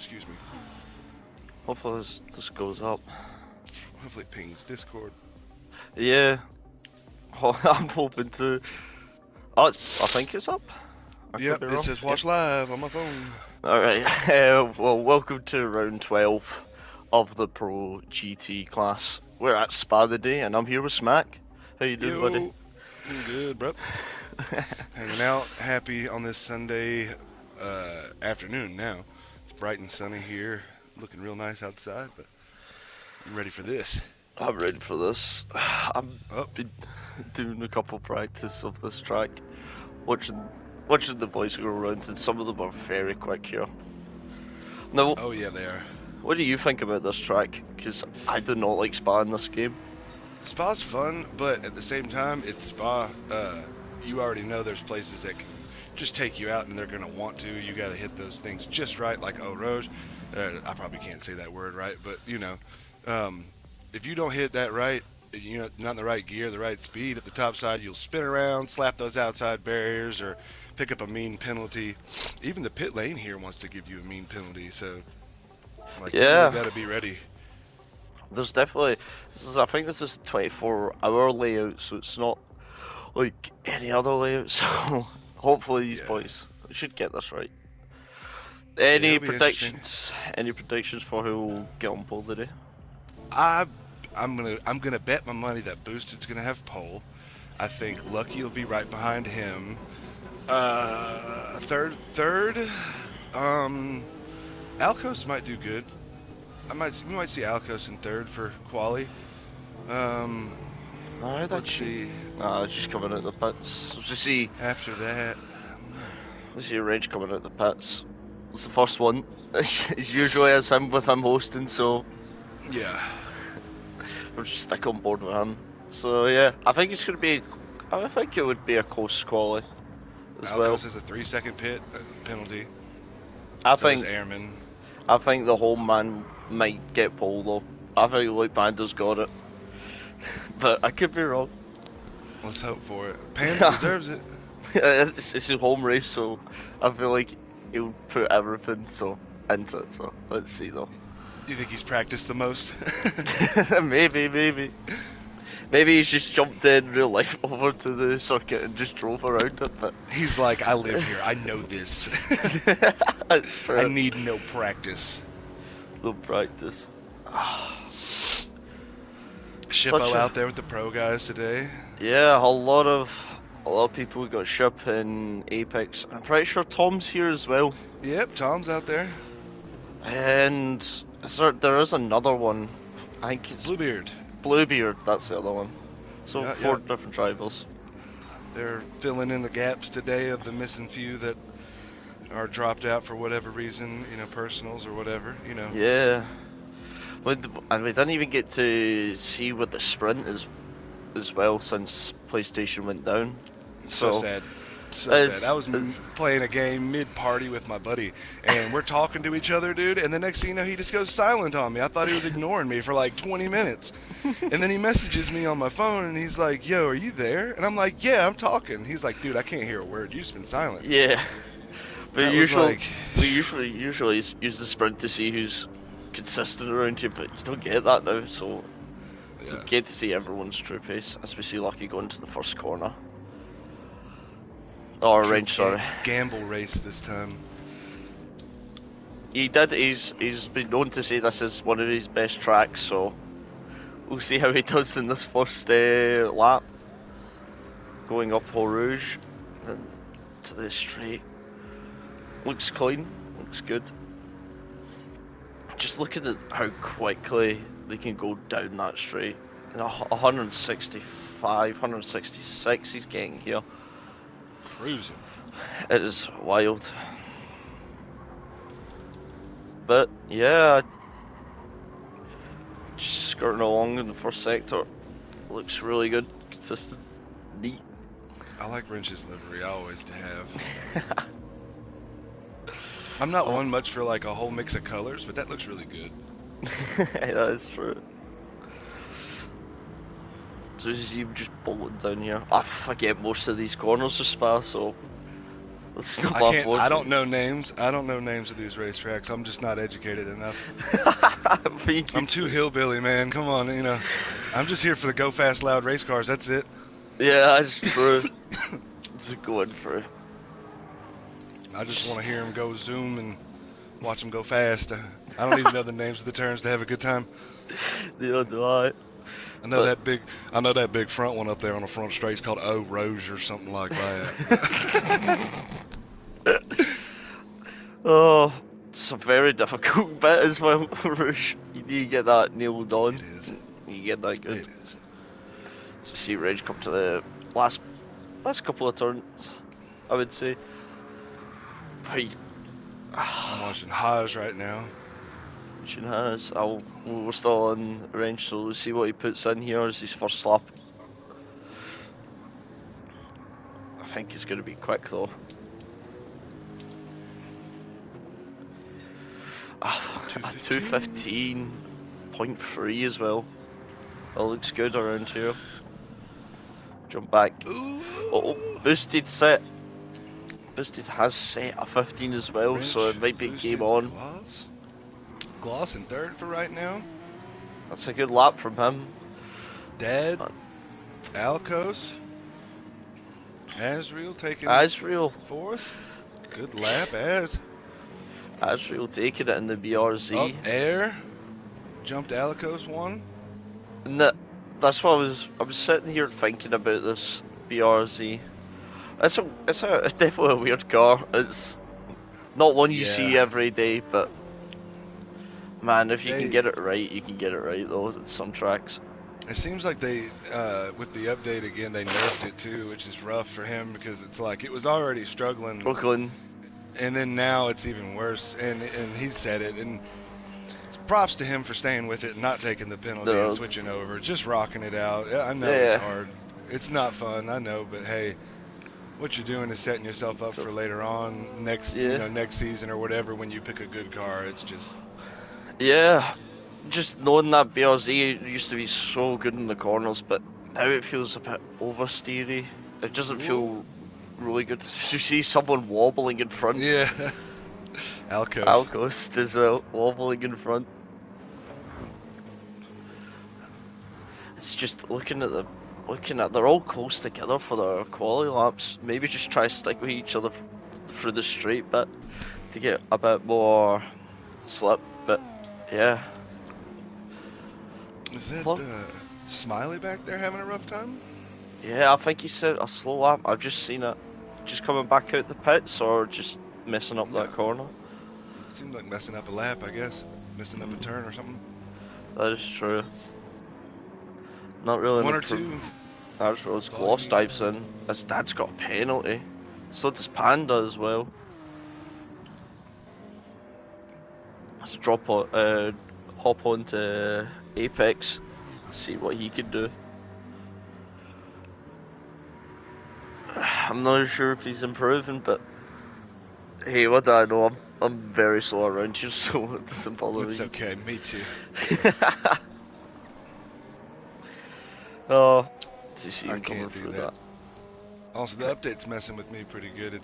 Excuse me. Hopefully this goes up. Hopefully it pings Discord. Yeah, I'm hoping to. Oh, I think it's up. I could Yep, be it wrong. says watch live on my phone. Alright, well, welcome to round 12 of the Pro GT class. We're at Spa today, and I'm here with Smack. How you doing, buddy? Yo, I'm good, bro. Hanging out, happy on this Sunday afternoon now. It's bright and sunny here, looking real nice outside, but I'm ready for this. I'm ready for this. I've Oh, been doing a couple practice of this track, watching the boys go around, and some of them are very quick here. Now, oh yeah, they are. what do you think about this track? Because I do not like Spa in this game. Spa's fun, but at the same time, it's Spa. You already know there's places that can just take you out, and they're gonna want to. You gotta hit those things just right, like Eau Rouge. I probably can't say that word right, but you know, if you don't hit that right, you know, not in the right gear, the right speed at the top side, you'll spin around, slap those outside barriers, or pick up a mean penalty. Even the pit lane here wants to give you a mean penalty, so like you Yeah. really gotta be ready. There's definitely, I think this is a 24-hour layout, so it's not like any other layout. So hopefully these Yeah. boys should get this right. Yeah, Any it'll be interesting. predictions? Any predictions for who will get on pole today? I'm gonna bet my money that Boosted's gonna have pole. I think Lucky will be right behind him. Third, Alcos might do good. We might see Alcos in third for quali. Let's see. Nah, it's just coming out the pits. Let's just see. After that, Let's see Range coming out the pits. It's the first one. It usually is him with him hosting, so yeah, we'll just stick on board with him. So yeah, I think it's gonna be. I think it would be a close quali as well. Alcos is a 3-second pit penalty. I So is think. Airman. I think the home man might get pole though. I think Luke Bando's got it, but I could be wrong. Let's hope for it. Panda deserves it. It's his home race, so I feel like he'll put everything into it. So let's see though. You think he's practiced the most? Maybe he's just jumped in real life over to the circuit and just drove around it. But He's like, I live here. I know this. that's true. I need no practice. No practice. Shippo out there with the pro guys today. Yeah, a lot of people got Ship in Apex. I'm pretty sure Tom's here as well. Yep, Tom's out there. And there is another one. I think it's Bluebeard. Bluebeard, that's the other one. So Yeah, four yeah. different rivals. They're filling in the gaps today of the missing few that are dropped out for whatever reason, you know, personals or whatever, you know. Yeah. And we didn't even get to see what the sprint is as well since PlayStation went down. So sad. So sad. I was playing a game mid-party with my buddy, and we're talking to each other, dude, and the next thing you know, he just goes silent on me. I thought he was ignoring me for like 20 minutes. And then he messages me on my phone, and he's like, yo, are you there? And I'm like, yeah, I'm talking. He's like, dude, I can't hear a word. You've just been silent. Yeah. But That was like... we usually use the sprint to see who's consistent around you, but you don't get that now, so Yeah. you get to see everyone's true pace, as we see Lucky going to the first corner. Or Range, sorry. Gamble race this time. He's been known to say this is one of his best tracks, so we'll see how he does in this first lap. Going up Eau Rouge and to the straight. Looks clean, looks good. Just looking at how quickly they can go down that straight. 165, 166 he's getting here. Cruising. It is wild. But yeah, just skirting along in the first sector. Looks really good, consistent, neat. I like Wrench's livery. I always have. I'm not one much for like a whole mix of colors, but that looks really good. That is true. So you see him just bolting down here. I forget most of these corners of Spa, so It's not I my can't. forte. I don't know names. I don't know names of these racetracks. I'm just not educated enough. I'm too hillbilly, man. Come on, I'm just here for the go fast, loud race cars. That's it. Yeah, that's true. It's a good for. I just want to hear them go zoom and watch them go fast. I don't even know the names of the turns to have a good time. Yeah, do I? I know that big front one up there on the front straight's called Eau Rouge or something like that. Oh, it's a very difficult bit as well, Rouge. You need to get that nailed on. It is. You get that good. It is. So see Rage come to the last couple of turns, I would say. Right. I'm watching Haas right now. Shin has. We're still on range, so we'll see what he puts in here as his first lap. I think he's going to be quick though. A 2:15.3 as well. That looks good around here. Jump back. Ooh. Oh, boosted set. Boosted has set a 15 as well, Wrench, so it might be boosted, game on. Gloss in third for right now. That's a good lap from him. Dad, Alcos, Azriel taking Azriel. fourth. Good lap, Az. Azriel taking it in the BRZ. Oh, Air jumped Alicos one. And that's what I was sitting here thinking about this BRZ. It's definitely a weird car. It's not one you see every day, but man, if you can get it right, you can get it right though at some tracks. It seems like they, with the update again, they nerfed it too, which is rough for him because it's like it was already struggling. And then now it's even worse, and he said it, and props to him for staying with it and not taking the penalty and switching over, just rocking it out. Yeah, I know it's hard. It's not fun, I know, but hey, what you're doing is setting yourself up for later on, next season or whatever, when you pick a good car. It's just... Yeah, just knowing that BRZ used to be so good in the corners, but now it feels a bit oversteery. It doesn't feel really good. You see someone wobbling in front. Yeah. Alcos. Alcos is wobbling in front. It's just looking at they're all close together for their quality laps. Maybe just try to stick with each other through the straight bit to get a bit more slip. But yeah. Is that Smiley back there having a rough time? Yeah, I think he said a slow lap. I've just seen it. Just coming back out the pits or just messing up that corner? It seemed like messing up a lap, I guess. Messing up a turn or something. That is true. Not really. One or two. That's where his Gloss dives in. His dad's got a penalty. So does Panda as well. Let's hop on to Apex. See what he can do. I'm not sure if he's improving, but hey, what do I know? I'm very slow around here, so it doesn't bother me. It's okay, me too. Oh, I can't do that. Also, the update's messing with me pretty good.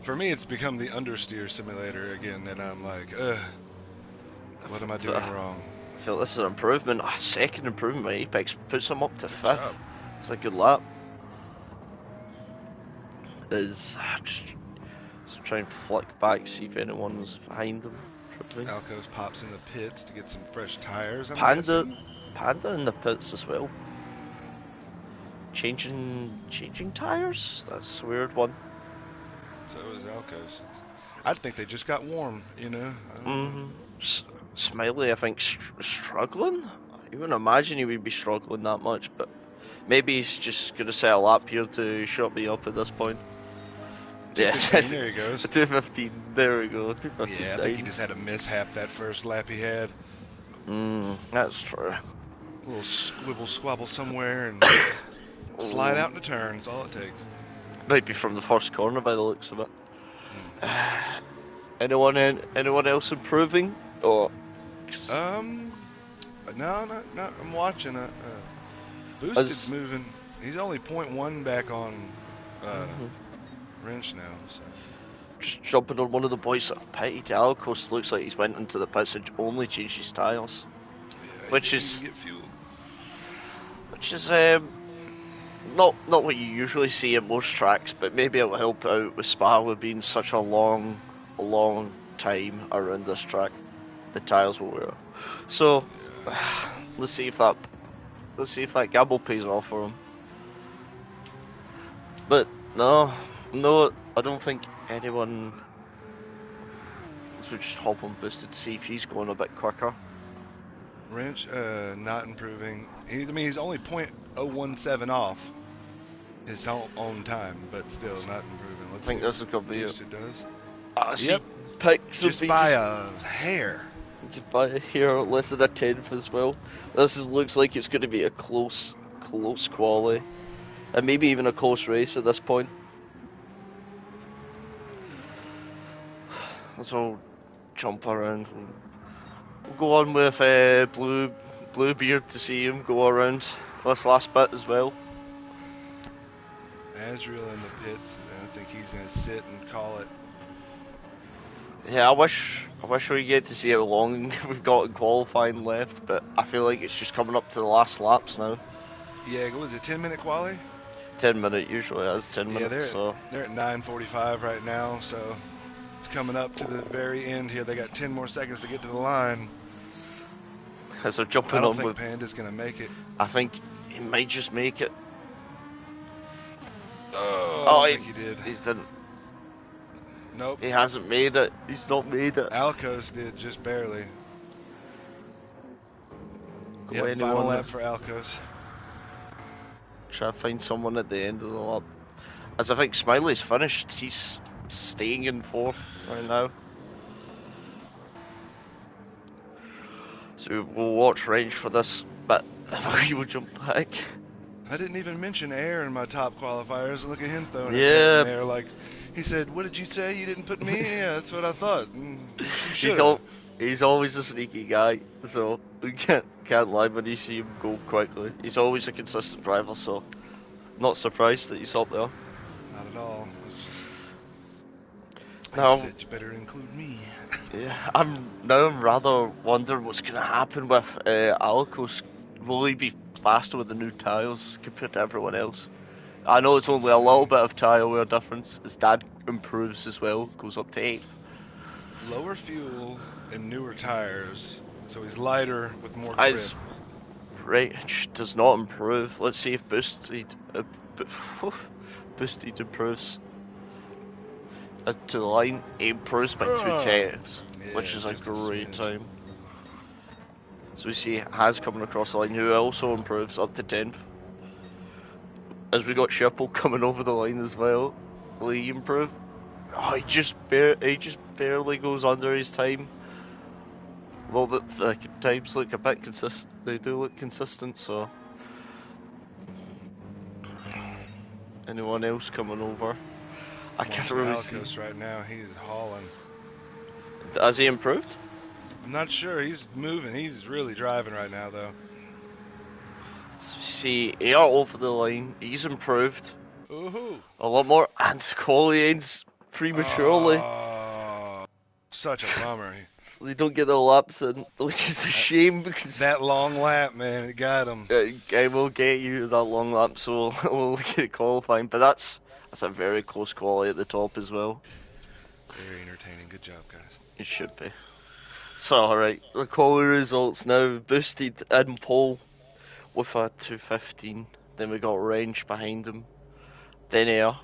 For me, it's become the understeer simulator again, and I'm like, what am I doing wrong? I feel this is an improvement, a second improvement by Apex, puts him up to 5th. It's a good lap. Just try and flick back, see if anyone's behind him. Alcos pops in the pits to get some fresh tires. Panda in the pits as well. Changing tires? That's a weird one. So is Alcos. I think they just got warm, Smiley, I think, struggling? You wouldn't imagine he would be struggling that much, but maybe he's just going to set a lap here to shut me up at this point. Yeah, there he goes. 2:15, there we go. 2:15. Yeah, I think he just had a mishap that first lap he had. That's true. A little squibble squabble somewhere and slide out in the turn. That's all it takes. Might be from the first corner by the looks of it. Anyone else improving? Or no, not. I'm watching. Boosted's moving. He's only 0.1 back on Wrench now. So just jumping on one of the boys that have pitted. Alcos looks like he's went into the pits and only changed his tyres. Yeah, Which he didn't is- even get fuel. Which is not what you usually see at most tracks, but maybe it will help out with Spa with being such a long time around this track. The tyres will wear. So let's see if that gamble pays off for him. But no, I don't think anyone. Let's just hop on Boosted to see if he's going a bit quicker. Wrench, not improving. He's only .017 off his own time, but still not improving. Let's I think see this is gonna be it. Boosted does. Yep. Picks Just by a hair. Just by a hair, less than a tenth as well. Looks like it's going to be a close quali, and maybe even a close race at this point. So jump around. We'll go on with Bluebeard to see him go around this last bit as well. Azriel in the pits. I think he's going to sit and call it. Yeah, I wish we get to see how long we've got in qualifying left, but I feel like it's just coming up to the last laps now. Yeah, what was it, 10-minute quali? 10 minute usually has 10 minutes. Yeah, they're at 9:45 right now, so it's coming up to the very end here. They got 10 more seconds to get to the line. As they're jumping I don't on think with, Panda's going to make it. I think he might just make it. Oh, I don't think he did. He didn't. Nope. He hasn't made it. He's not made it. Alcos did, just barely. Go Yep, final anyone. lap for Alcos. Try to find someone at the end of the lap. As I think Smiley's finished, he's staying in fourth right now. So we'll watch range for this bit. We will jump back. I didn't even mention Air in my top qualifiers. Look at him throwing his Yeah. hat in there like, he said, what did you say? You didn't put me in? Yeah, that's what I thought. You should He's always a sneaky guy, so we can't lie when you see him go quickly. He's always a consistent driver, so not surprised that he's up there. Not at all. It's just, Now- I said you better include me. Yeah, I'm rather wondering what's going to happen with Alcos. Will he be faster with the new tyres compared to everyone else? I know it's only a little bit of tyre wear difference. His dad improves as well, goes up to 8. Lower fuel and newer tires, so he's lighter with more grip. Eyes range does not improve. Let's see if Boosted improves. To the line, he improves by 2 tenths, which Yeah, is a just a great smidge. time. So we see Has coming across the line, who also improves up to 10th. As we got Shipple coming over the line as well. Will he improve? Oh, he just barely goes under his time. Well, the times look a bit consistent. They do look consistent, so. Anyone else coming over? I can't Watching really see. Alcos right now, he's hauling. Has he improved? I'm not sure. He's moving. He's really driving right now, though. So see, AR over the line. He's improved Ooh. a lot more, and Coley ends prematurely. Such a bummer. They don't get the laps in, which is a shame because That long lap, man, it got him. I will get you that long lap, so we'll get qualifying. But that's a very close quality at the top as well. Very entertaining. Good job, guys. It should be. So, alright, the quality results now. Boosted in pole with a 215. Then we got Range behind him. Then Air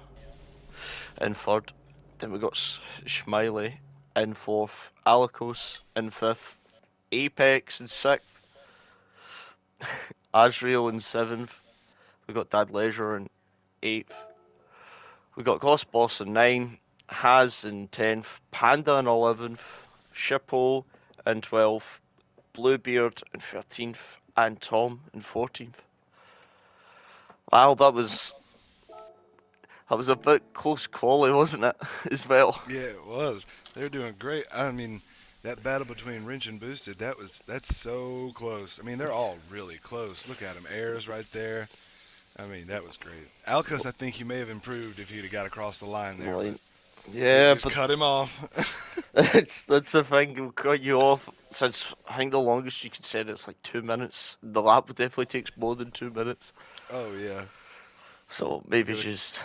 in third. Then we got Smiley in fourth. Alicos in fifth. Apex in sixth. Azriel in seventh. We got Dad Leisure in eighth. We got Gloss Boss in 9, Has in 10th, Panda in 11th, Shippo in 12th, Bluebeard in 13th, and Tom in 14th. Wow, that was a bit close quality, wasn't it, as well? Yeah, it was. They're doing great. I mean, that battle between Wrench and Boosted, that's so close. I mean, they're all really close. Look at them. Air's right there. I mean, that was great. Alcos, I think he may have improved if he'd have got across the line there. Line. Yeah, Just but cut him off. that's the thing. We'll cut you off since I think the longest you can set it's like 2 minutes. The lap definitely takes more than 2 minutes. Oh yeah. So I maybe just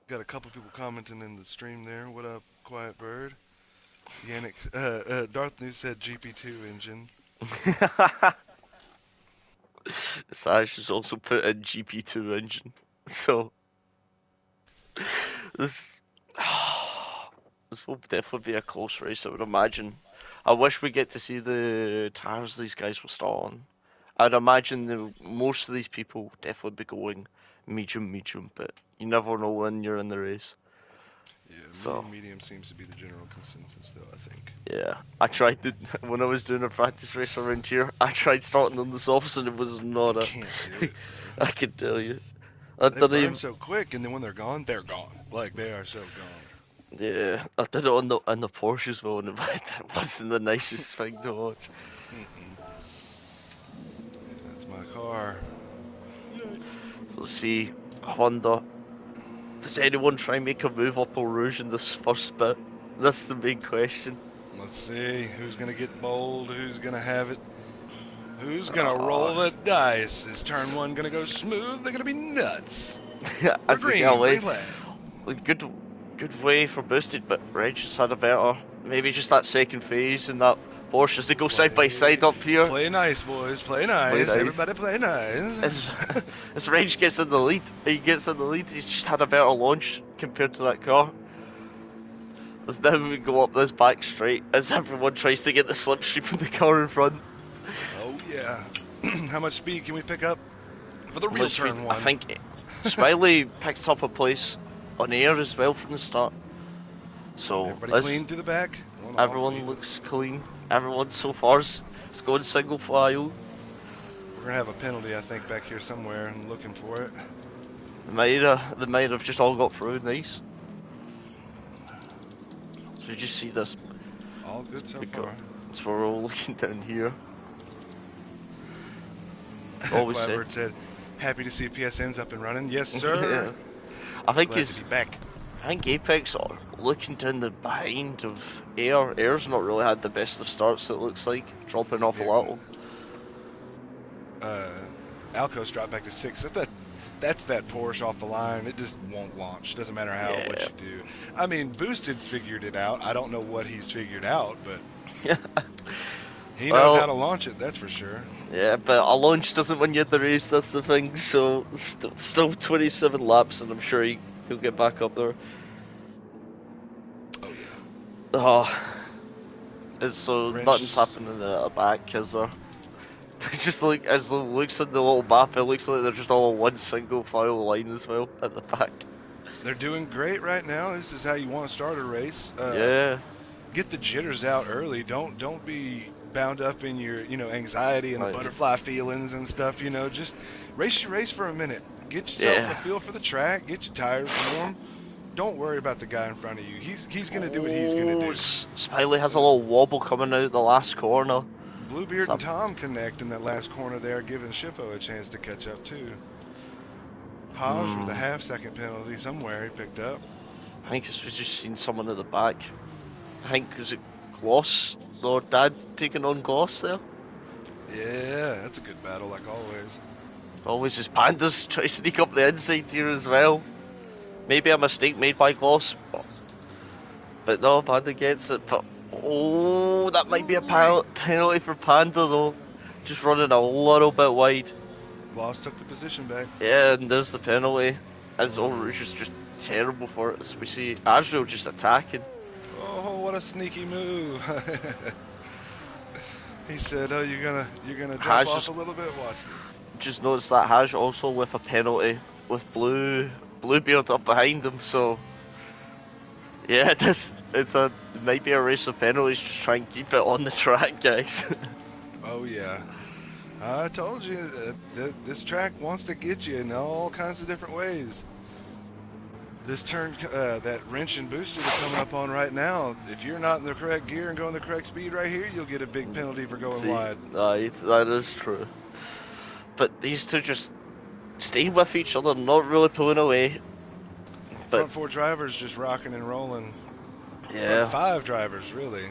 got a couple people commenting in the stream there. What up, Quiet Bird? Yannick, Darth News said GP2 engine. Sash has also put in GP2 engine. So this this will definitely be a close race, I would imagine. I wish we get to see the tires these guys will start on. I'd imagine most of these people definitely be going medium, but you never know when you're in the race. Yeah, So medium seems to be the general consensus, though, I think. yeah, I tried to when I was doing a practice race around here. I tried starting on the softs and it was You not a. can't do it. I can tell you. I They didn't burn even. so quick, and then when they're gone. Like, they are so gone. Yeah, I did it on the Porsche as well, and it wasn't the nicest thing to watch. Mm-mm. That's my car. So see, I wonder, does anyone try and make a move up Eau Rouge in this first bit? That's the big question. Let's see who's gonna get bold, who's gonna have it, who's gonna roll Oh, the dice. Is turn one gonna go smooth? They're gonna be nuts. I We're think I'll green wait. flag. Good way for boosted, but Reg has had a better, maybe just that second phase and that Porsche as they go side by side up here. Play nice, boys. Play Play nice. nice. Everybody play nice. As Reg gets in the lead, he's just had a better launch compared to that car. As now we go up this back straight as everyone tries to get the slipstream from the car in front. Oh yeah. How much speed can we pick up for the real turn one? I think Smiley picked up a place on air as well from the start. So Everybody clean through the back. everyone looks clean. Everyone so far is going single file. We're gonna have a penalty, I think, back here somewhere. I'm looking for it. They might have just all got through. Nice. So we just see this. All good so far. So we're all looking down here. Always Quietbird said, "Happy to see PSN's up and running." Yes, sir. Yeah. I think Glad to be back. I think Apex are looking down the behind of Air. Air's not really had the best of starts. It looks like dropping off a little. Alco's dropped back to 6th. That's that Porsche off the line. It just won't launch. Doesn't matter what you do. I mean, Boosted's figured it out. I don't know what he's figured out, but he knows how to launch it. That's for sure. Yeah, but a launch doesn't win you the race. That's the thing. So still 27 laps, and I'm sure he'll get back up there. Oh yeah. Oh, it's so Wrench. nothing's happening at the back, is there? Just like as it looks at the little map, it looks like they're just all on one single file line as well at the back. They're doing great right now. This is how you want to start a race. Yeah. Get the jitters out early. Don't be bound up in your anxiety and the butterfly feelings and stuff. Just race your race for a minute. Get yourself a feel for the track. Get your tires warm. Don't worry about the guy in front of you. He's gonna do what he's gonna do. Smiley has a little wobble coming out the last corner. Bluebeard and Tom connect in that last corner there, giving Schifo a chance to catch up too. Hodge with a half-second penalty somewhere he picked up. I think we've just seen someone at the back. I think, was it Gloss? Or Dad taking on Gloss there? Yeah, that's a good battle like always. Always his Pandas try to sneak up the inside here as well. Maybe a mistake made by Gloss. But no, Panda gets it. But oh, that might be a penalty for Panda though. Just running a little bit wide. Gloss took the position back. Yeah, and there's the penalty. As Eau Rouge is just terrible for it. As we see Azrael just attacking. Oh, what a sneaky move! He said, "Oh, you're gonna drop off a little bit. Watch this." Just noticed that Haj also with a penalty with Bluebeard up behind him. So yeah, it might be a race of penalties. Just try and keep it on the track, guys. Oh yeah, I told you this track wants to get you in all kinds of different ways. This turn, that wrench and booster are coming up on right now. If you're not in the correct gear and going the correct speed right here, you'll get a big penalty for going wide. That is true. But these two just staying with each other, not really pulling away. But front 4 drivers just rocking and rolling. yeah, Front 5 drivers, really.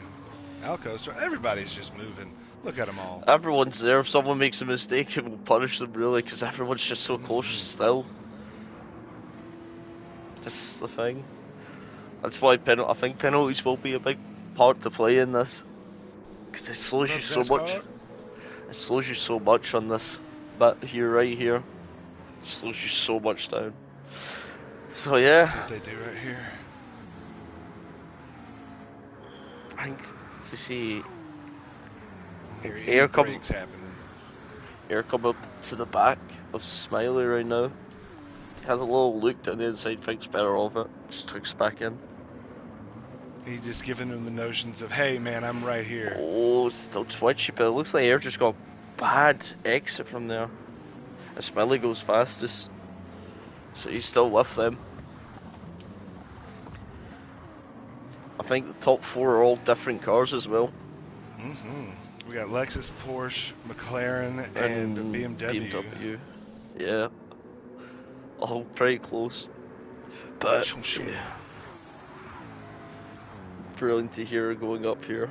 Alcos, everybody's just moving. Look at them all. everyone's there. If someone makes a mistake, it will punish them really, because everyone's just so close still. That's the thing. That's why I think penalties will be a big part to play in this, because it slows you so much. It slows you so much on this bit here, right here. It slows you so much down. So yeah. Let's see what they do right here. I think to see Air brakes happening. Air come up to the back of Smiley right now. He has a little look down the inside, thinks better of it, just tucks back in. He's just giving him the notions of, hey man, I'm right here. Oh, still twitchy, but it looks like Air just got a bad exit from there. And Smiley goes fastest, so he's still with them. I think the top 4 are all different cars as well. We got Lexus, Porsche, McLaren, and BMW. Yeah. All pretty close. But yeah. Brilliant to hear going up here.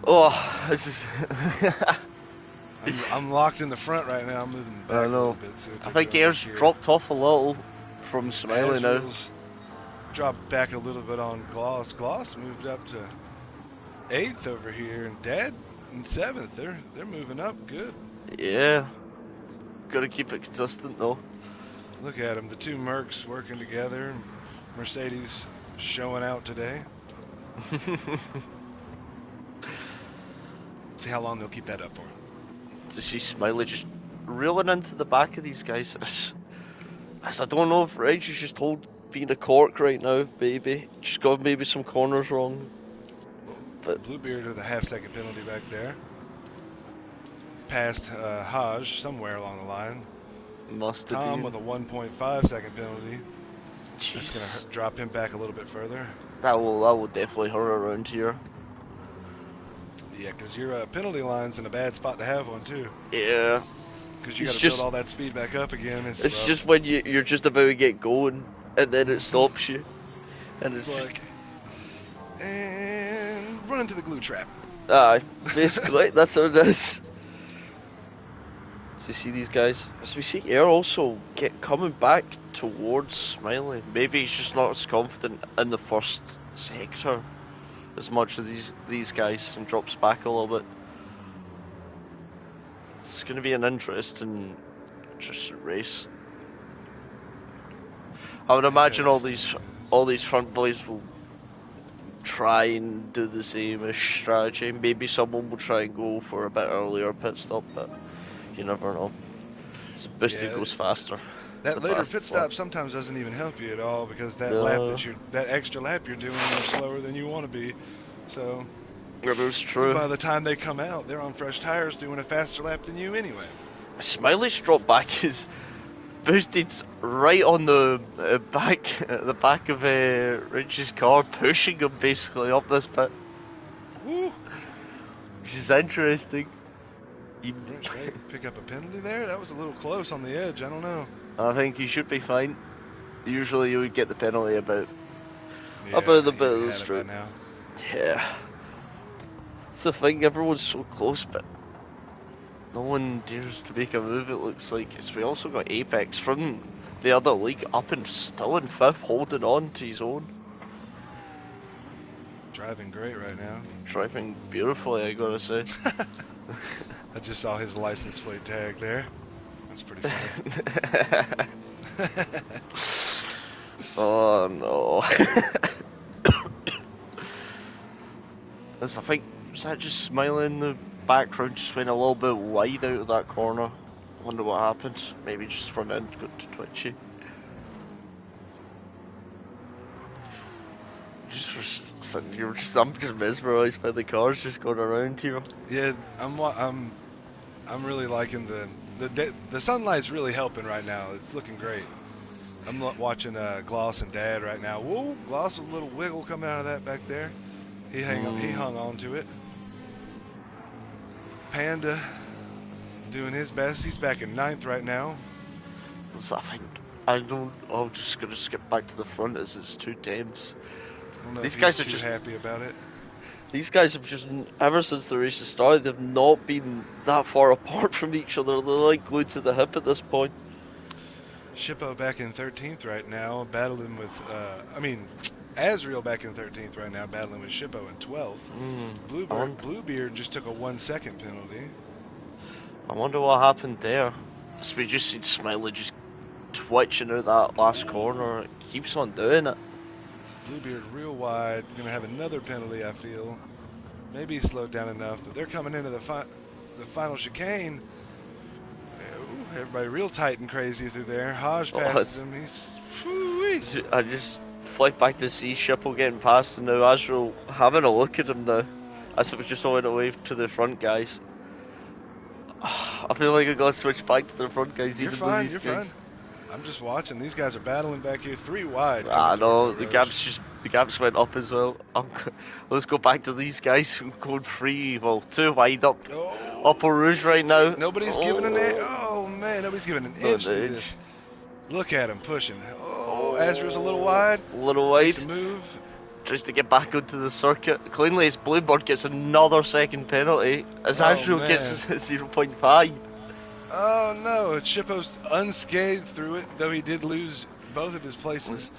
Oh, this is I'm locked in the front right now. I'm moving back a little bit. So I think Air's dropped off a little from Smiley now. Dropped back a little bit on Gloss. Gloss moved up to 8th over here, and Dad in 7th. They're moving up good. Yeah. Gotta keep it consistent though. Look at them, the 2 Mercs working together. Mercedes showing out today. See how long they'll keep that up for. To see Smiley just reeling into the back of these guys. I don't know if Reg is just being a cork right now, baby. Just got maybe some corners wrong. But Bluebeard with a half-second penalty back there. Past Hodge somewhere along the line. Must have Tom been. with a 1.5 second penalty. Jeez. That's gonna drop him back a little bit further. That will definitely hurt around here. Yeah, because your penalty line's in a bad spot to have one too. Yeah. Because you got to build all that speed back up again. It's just when you're just about to get going, and then it stops you, and it's like, and run into the glue trap. Aye, basically that's what it is. So you see these guys, as we see Air also coming back towards Smiley. Maybe he's just not as confident in the first sector as much as these guys, and drops back a little bit. It's going to be an interesting race. I would imagine all these front boys will try and do the same-ish strategy. Maybe someone will try and go for a bit earlier pit stop, but you never know. So Boosty goes faster. That later pit stop sometimes doesn't even help you at all, because that that extra lap you're doing, you're slower than you want to be. So that's true. By the time they come out, they're on fresh tires doing a faster lap than you anyway. Smiley's drop back is Boosted's right on the back of Rich's car, pushing him basically up this bit. Woo. Which is interesting. Rich might pick up a penalty there. That was a little close on the edge. I don't know. I think he should be fine. Usually you would get the penalty about the bit of the strip. Yeah. It's the thing, everyone's so close, but no one dares to make a move, it looks like. We also got Apex from the other league up and still in 5th, holding on to his own. Driving great right now. Driving beautifully, I gotta say. I just saw his license plate tag there. That's pretty funny. Oh no. I think, was that just Smiley in the background, just went a little bit wide out of that corner? Wonder what happened. Maybe just front end got too twitchy. I'm just mesmerised by the cars just going around here. Yeah, I'm really liking the sunlight's really helping right now. It's looking great. I'm watching Gloss and Dad right now. Whoa, Gloss with a little wiggle coming out of that back there. He hung on to it. Panda doing his best. He's back in 9th right now. So I think I don't. I'm just gonna skip back to the front as it's too tense. I don't know These if guys he's are too just. happy about it. These guys have just, ever since the race has started, they've not been that far apart from each other. They're like glued to the hip at this point. Shippo back in 13th right now, battling with, Azriel back in 13th right now, battling with Shippo in 12th. Bluebeard just took a 1 second penalty. I wonder what happened there. So we just seen Smiley just twitching out that last corner. It keeps on doing it. Bluebeard real wide, gonna have another penalty, I feel. Maybe he slowed down enough, but they're coming into the final chicane. Ooh, everybody real tight and crazy through there. Hodge passes him. He's. Whoo-wee. I just flick back to see Shippo getting past, and now Azrael having a look at him now. As it was just on a wave to the front guys. I feel like I gotta switch back to the front guys. You're fine. You're fine. I'm just watching. These guys are battling back here, 3 wide. I know the gaps went up as well. Let's go back to these guys who going 2 wide up. Up Eau Rouge right now. Nobody's giving an inch. Oh man, nobody's giving an inch to this. Look at him pushing. Oh, Azrael's a little wide. A little wide. Makes a move. Tries to get back onto the circuit. Cleanly, as Bluebird gets another second penalty, as Azrael gets 0.5. Oh no, Shippo's unscathed through it, though he did lose both of his places.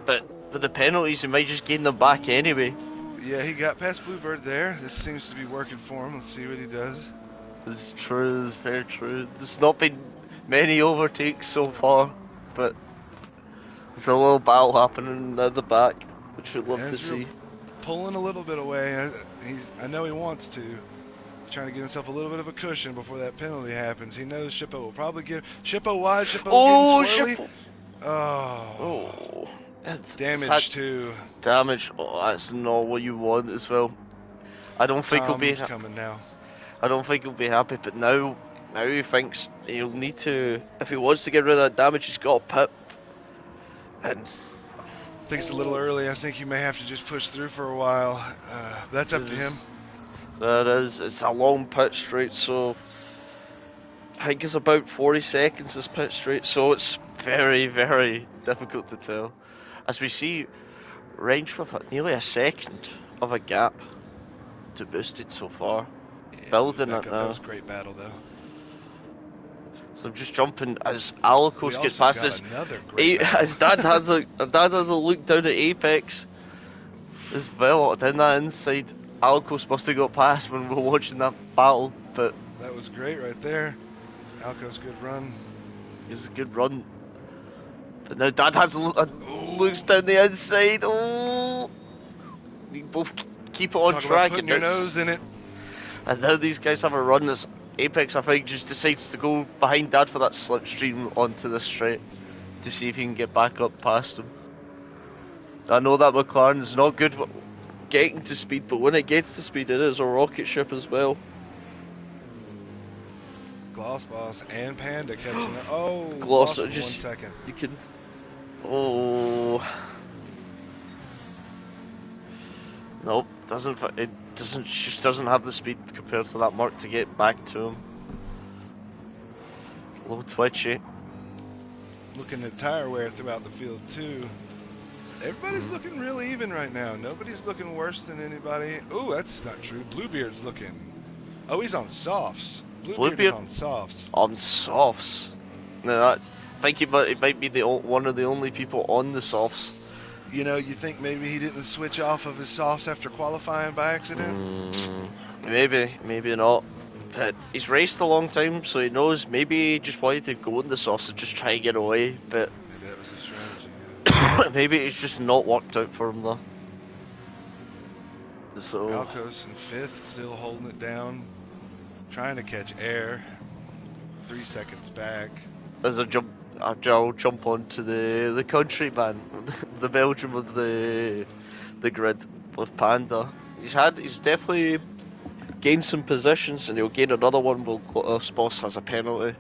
But with the penalties, he might just gain them back anyway. Yeah, he got past Bluebird there. This seems to be working for him. Let's see what he does. It's true, it's very true. There's not been many overtakes so far, but there's a little battle happening at the back, which we'd love to see. Pulling a little bit away. I know he wants to. He's trying to get himself a little bit of a cushion before that penalty happens. He knows Shippo will probably get Shippo wide. Shippo getting swirly. Oh. Damage too. Damage. Oh, that's not what you want as well. I don't think he'll be coming now. I don't think he'll be happy, but now he thinks he'll need to. If he wants to get rid of that damage, he's got to pit. And I think it's a little early. I think you may have to just push through for a while. That's up to him. That is. It's a long pit straight, so I think it's about 40 seconds this pit straight, so it's very, very difficult to tell. As we see, Range with nearly a second of a gap to Boosted so far. Yeah, Building it now. That was a great battle, though. So I'm just jumping as Alicos gets past this. His dad has a look down at Apex as well, down that inside. Alicos must have got past when we were watching that battle, but that was great right there. Alicos, good run. It was a good run. But now Dad has looks down the inside. Oh, we both keep it on Talk track. About putting your nose in it. And now these guys have a run. As Apex, I think, just decides to go behind Dad for that slipstream onto the straight to see if he can get back up past him. I know that McLaren is not good at getting to speed, but when it gets to speed, it is a rocket ship as well. Gloss Boss and Panda catching it. Oh, Gloss, just 1 second. You can. Oh. Nope, just doesn't have the speed compared to that mark to get back to him. A little twitchy. Looking at tire wear throughout the field too. Everybody's looking real even right now. Nobody's looking worse than anybody. Oh, that's not true. Bluebeard's looking. Oh, he's on softs. Bluebeard is on softs. On softs. No, I think he might be one of the only people on the softs. You know, you think maybe he didn't switch off of his softs after qualifying by accident? Maybe not. But he's raced a long time, so he knows maybe he just wanted to go in the softs and just try and get away. But maybe that was a strategy. Maybe it's just not worked out for him though. So Alicos in 5th, still holding it down, trying to catch air. 3 seconds back. As I'll jump onto the countryman, the Belgian with the grid with Panda. He's definitely gained some positions, and he'll gain another one while Gloss Boss has a penalty,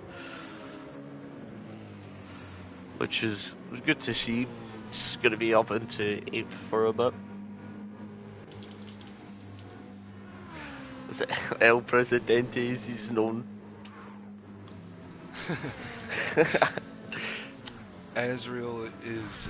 which is good to see. He's going to be up into 8th for a bit. Is it El Presidente as he's known? Azrael is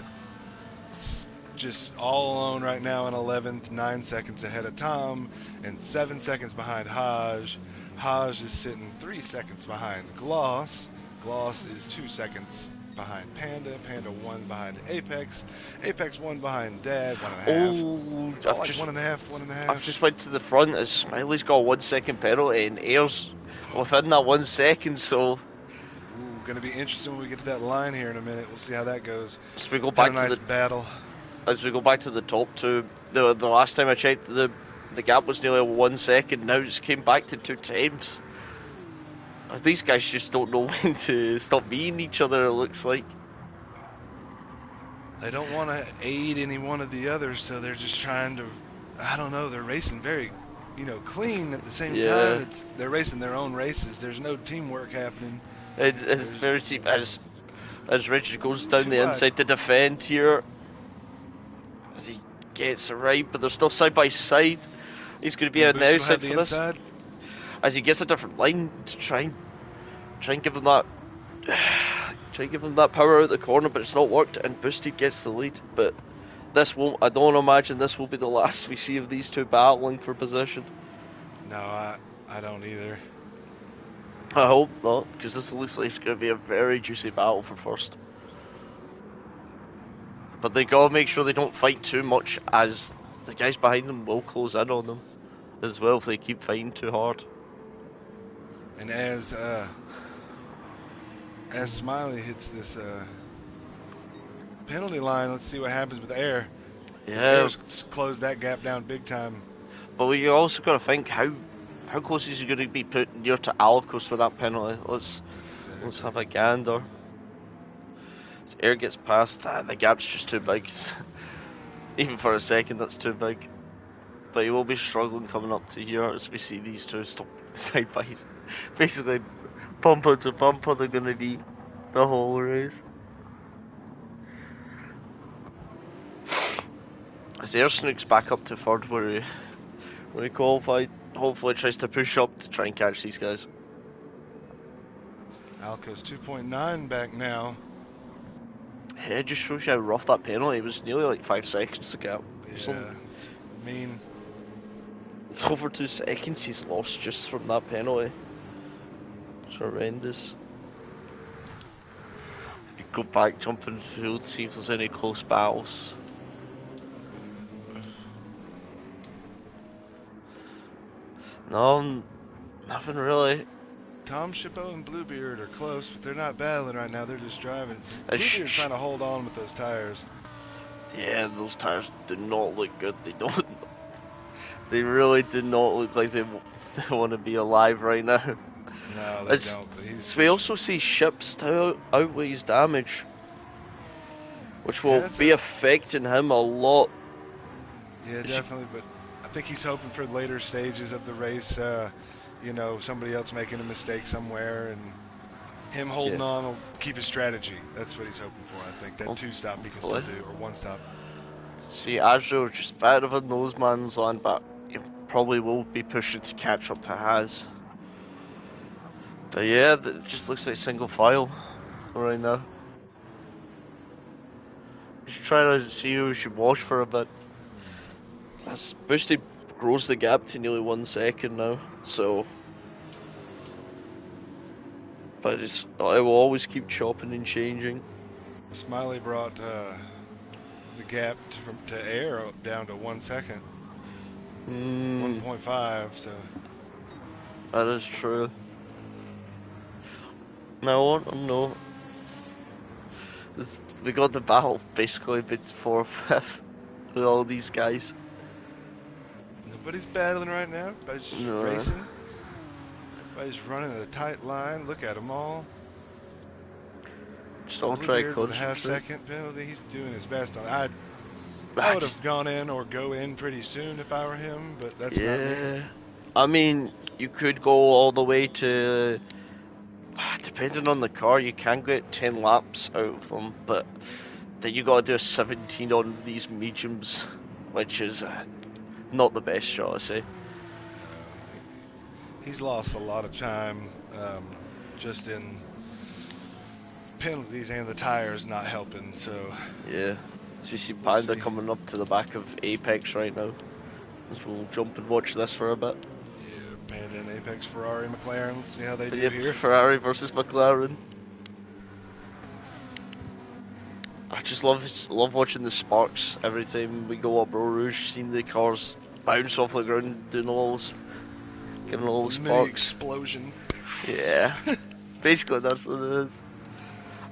just all alone right now in 11th, 9 seconds ahead of Tom, and 7 seconds behind Haj. Haj is sitting 3 seconds behind Gloss. Gloss is 2 seconds behind Panda. Panda 1 behind Apex. Apex 1 behind Dad, 1.5. Oh, It's all like 1.5, 1.5. I've just went to the front as Smiley's got a 1 second penalty and Air's within that 1 second, so Ooh, gonna be interesting when we get to that line here in a minute. We'll see how that goes. as we go Had back a nice to the battle. top two, the last time I checked, the gap was nearly 1 second. Now it's came back to 2 times. These guys just don't know when to stop beating each other. It looks like They don't want to aid any one of the others, so they're just trying to. I don't know. They're racing very, clean at the same time. They're racing their own races. There's no teamwork happening. it's very cheap. As Richard goes down Too the wide. inside to defend here, as he gets it right, but they're still side by side. He's going to be on the Boost will outside have the for this. inside. As he gets a different line to try and give him that power out the corner, but it's not worked, and Boosted gets the lead. But this won't. I don't imagine this will be the last we see of these two battling for position. No, I don't either. I hope not, because this looks like it's going to be a very juicy battle for first. But they gotta make sure they don't fight too much, as the guys behind them will close in on them as well if they keep fighting too hard. And as Smiley hits this penalty line, let's see what happens with Air. Yeah, Air's closed that gap down big time. but we also got to think how close is he going to be put near to Alcos with that penalty. Let's have a gander. As Air gets past, the gap's just too big. Even for a second, that's too big. But he will be struggling coming up to here as we see these two stop side by side. Basically, bumper to bumper, they're going to be the whole race. As Air snooks back up to third where he qualified, hopefully tries to push up to try and catch these guys. Alco's 2.9 back now. Yeah, it just shows you how rough that penalty was. Nearly like 5 seconds to gap. Yeah, it's mean. It's over 2 seconds he's lost just from that penalty. It's horrendous. You go back, jump in the field, see if there's any close battles. No, nothing really. Tom Shippo and Bluebeard are close, but they're not battling right now. They're just driving. Uh, Bluebeard's trying to hold on with those tires. Yeah, those tires do not look good. They don't. They really do not look like they want to be alive right now. No, they don't. But So we also see Ships outweighs damage, which will be affecting him a lot. Yeah, definitely. But I think he's hoping for later stages of the race. Somebody else making a mistake somewhere, and him holding on will keep his strategy. That's what he's hoping for. I think that 2-stop he can still do, or 1-stop. See, Azrael just better than those man's on, but he probably will be pushing to catch up to Haz. But yeah, it just looks like single file right now. Just trying to see who we should watch for a bit. As Boosted grows the gap to nearly 1 second now, so. But it will always keep chopping and changing. Smiley brought the gap to Air down to 1 second. 1.5, so. That is true. Now I want to know. We got the battle basically bits 4th, 5th with all these guys. Nobody's battling right now. Everybody's just racing. Everybody's running a tight line. Look at them all. Just all try to with a half-second penalty. He's doing his best on it. I would have gone in or go in pretty soon if I were him, but that's not me. I mean, you could go all the way to. Depending on the car, you can get 10 laps out of them, but then you got to do a 17 on these mediums, which is not the best shot, I say. He's lost a lot of time just in penalties and the tires not helping. So Yeah. So we see We'll Panda see. coming up to the back of Apex right now. So we'll jump and watch this for a bit. yeah, Panda and Apex, Ferrari, McLaren. Let's see how they do Yep, here. Ferrari versus McLaren. I just love watching the sparks every time we go up Eau Rouge, seeing the cars bounce off the ground, doing all those, getting all the Mini sparks. explosion. Yeah, basically that's what it is.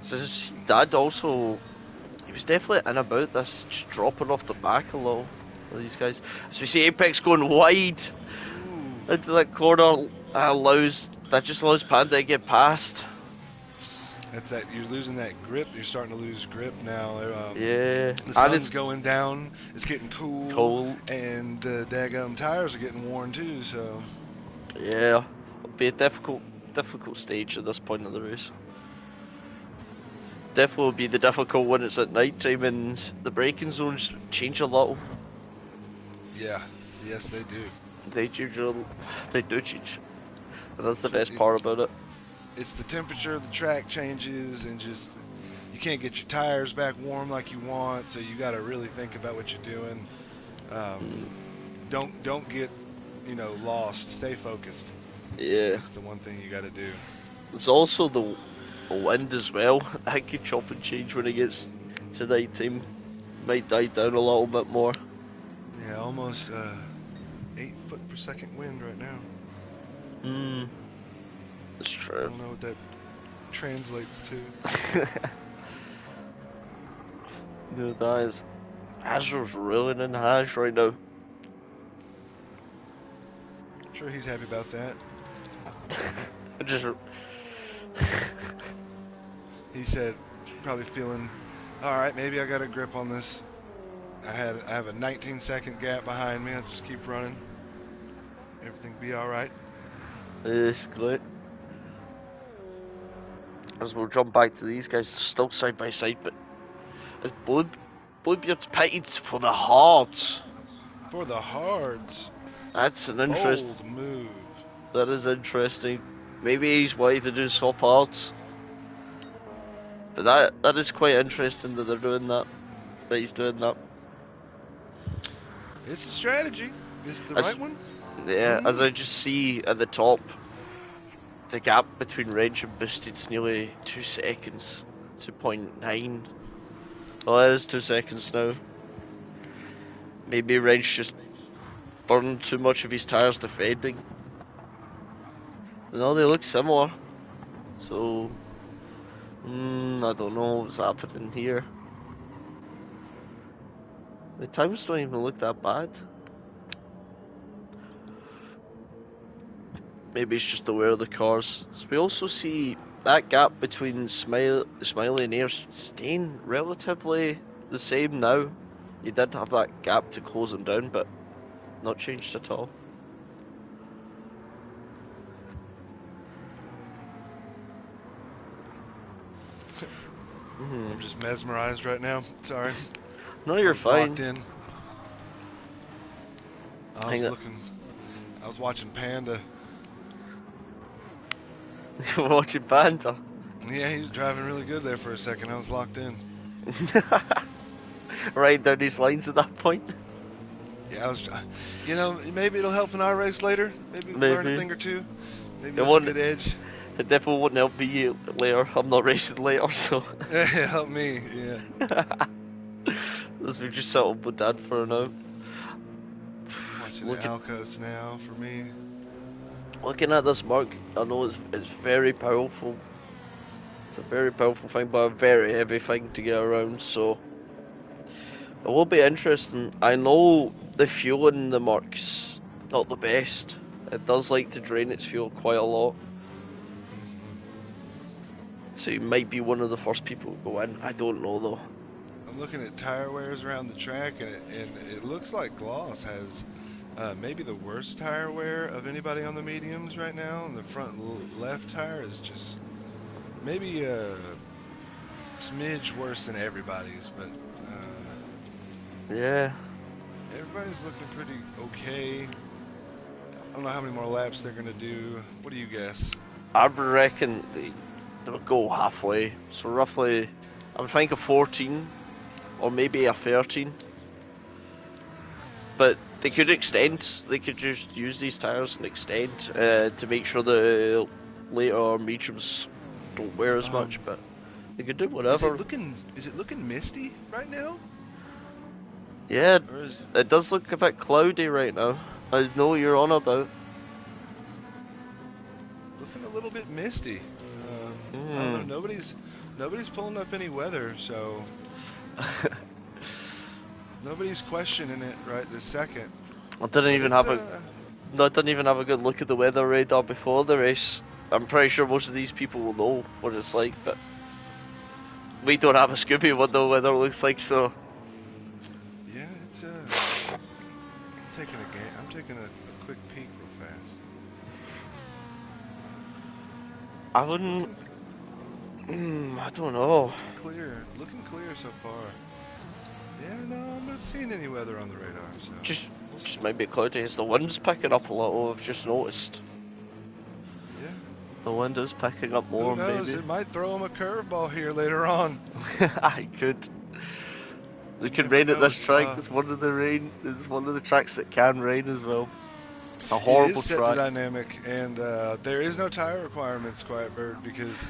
So Dad also, he was definitely in about this, just dropping off the back a little. These guys. So we see Apex going wide Ooh. into that corner, that just allows Panda to get past. That's that. You're losing that grip. You're starting to lose grip now. Yeah, The and sun's it's going down. It's getting cool, cold. and the daggum tires are getting worn too. So Yeah, it'll be a difficult stage at this point of the race. Definitely will be the difficult when it's at night time and the braking zones change a little. yeah, yes they do. They do change, and that's the So best part about it. it's the temperature of the track changes, and just you can't get your tires back warm like you want. So you got to really think about what you're doing. Don't get lost. Stay focused. Yeah, That's the one thing you got to do. there's also the wind as well. That could chop and change when it gets to night time. Might die down a little bit more. Yeah, almost 8 foot per second wind right now. That's I true. don't know what that translates to. No, that is. Hazard's reeling in Haz right now. I'm sure he's happy about that. Just He said, probably feeling, all right, maybe I got a grip on this. I have a 19-second gap behind me. I'll just keep running. Everything be all right. it's great. As we'll jump back to these guys, they're still side by side, but as Bluebeard's pitted for the hards. For the hards, That's an interest. bold move. That is interesting. Maybe he's wanting to do soft hards. But that is quite interesting that they're doing that. That he's doing that. It's a strategy. Is it the As- right one? Yeah, as I just see at the top, the gap between Wrench and Boosted's nearly 2 seconds. 2.9. Well, it is 2 seconds now. Maybe Wrench just burned too much of his tyres defending. No, they look similar. So, I don't know what's happening here. The times don't even look that bad. Maybe it's just aware of the cars. So we also see that gap between Smiley and Air staying relatively the same now. You did have that gap to close them down, but not changed at all. I'm just mesmerized right now. Sorry. No, you're I'm fine. Locked in. I was watching Panda. You're watching Panda. Yeah, he was driving really good there for a second. I was locked in. Right down these lines at that point. Yeah, I was. Maybe it'll help in our race later. Maybe we'll learn a Maybe. thing or two. Maybe It that's a won't- good edge. It definitely wouldn't help me later. I'm not racing later, so. Yeah, help me. Yeah. As we've just settled with Dad for now. Watching Look the at- Alcos now for me. Looking at this mark, I know it's very powerful. It's a very powerful thing, but a very heavy thing to get around, so it will be interesting. I know the fuel in the mark's not the best. It does like to drain its fuel quite a lot. So you might be one of the first people to go in. I don't know though. I'm looking at tire wears around the track, and it looks like Gloss has maybe the worst tire wear of anybody on the mediums right now. And the front left tire is just maybe a smidge worse than everybody's, but Yeah. everybody's looking pretty okay. I don't know how many more laps they're gonna do. What do you guess? I reckon They'll go halfway. So roughly, I would think a 14 or maybe a 13. But they could extend. They could just use these tires and extend to make sure the later mediums don't wear as much. But they could do whatever. Is it looking misty right now? Yeah, it does look a bit cloudy right now. I know what you're on about. Looking a little bit misty. I don't know. Nobody's pulling up any weather, so nobody's questioning it right this second. I didn't even have a good look at the weather radar before the race. I'm pretty sure most of these people will know what it's like, but we don't have a Scooby what the weather looks like, so. Yeah, it's I'm taking a quick peek real fast. I wouldn't. I don't know. Looking clear so far. Yeah, no, I'm not seeing any weather on the radar. So Just might be cloudy. As the wind's picking up a little, I've just noticed. Yeah. The wind is picking up more, Who knows? maybe. It might throw them a curveball here later on. I could. They could rain at this track. It's one of the tracks that can rain as well. A horrible it is set track. to dynamic, and there is no tire requirements, Quiet Bird, because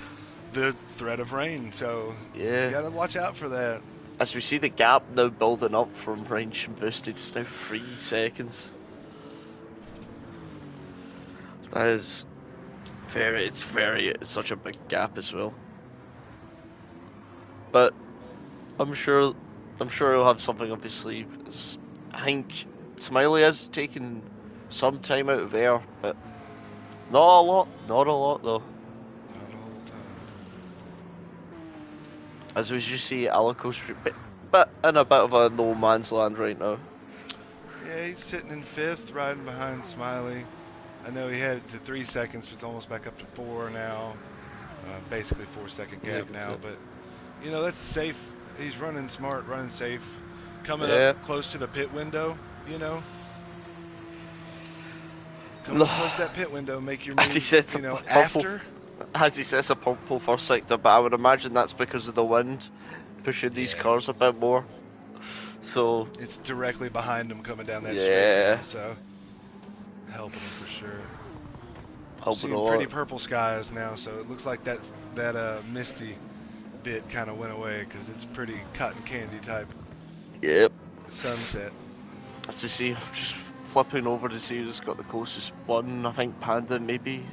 the threat of rain. So Yeah. you gotta watch out for that. As we see the gap now building up from range and boosted, it's now 3 seconds. That is it's such a big gap as well. But I'm sure he'll have something up his sleeve. I think Smiley has taken some time out of air, but not a lot though. Not all the time. As we just see Alico's but in a bit of a no man's land right now. Yeah, he's sitting in 5th, riding behind Smiley. I know he had it to 3 seconds, but it's almost back up to 4 now. Basically 4-second gap now, but you know, that's safe. He's running smart, running safe. Coming up close to the pit window, you know. Come up close to that pit window, make your move, As he said, after. As he says, a purple first sector, but I would imagine that's because of the wind pushing these cars a bit more. So it's directly behind him coming down that straight now, so helping him for sure. Seeing pretty purple skies now, so it looks like that misty bit kind of went away because it's pretty cotton candy type. Yep. Sunset. As we see, just flipping over to see who's got the closest one. I think Panda maybe.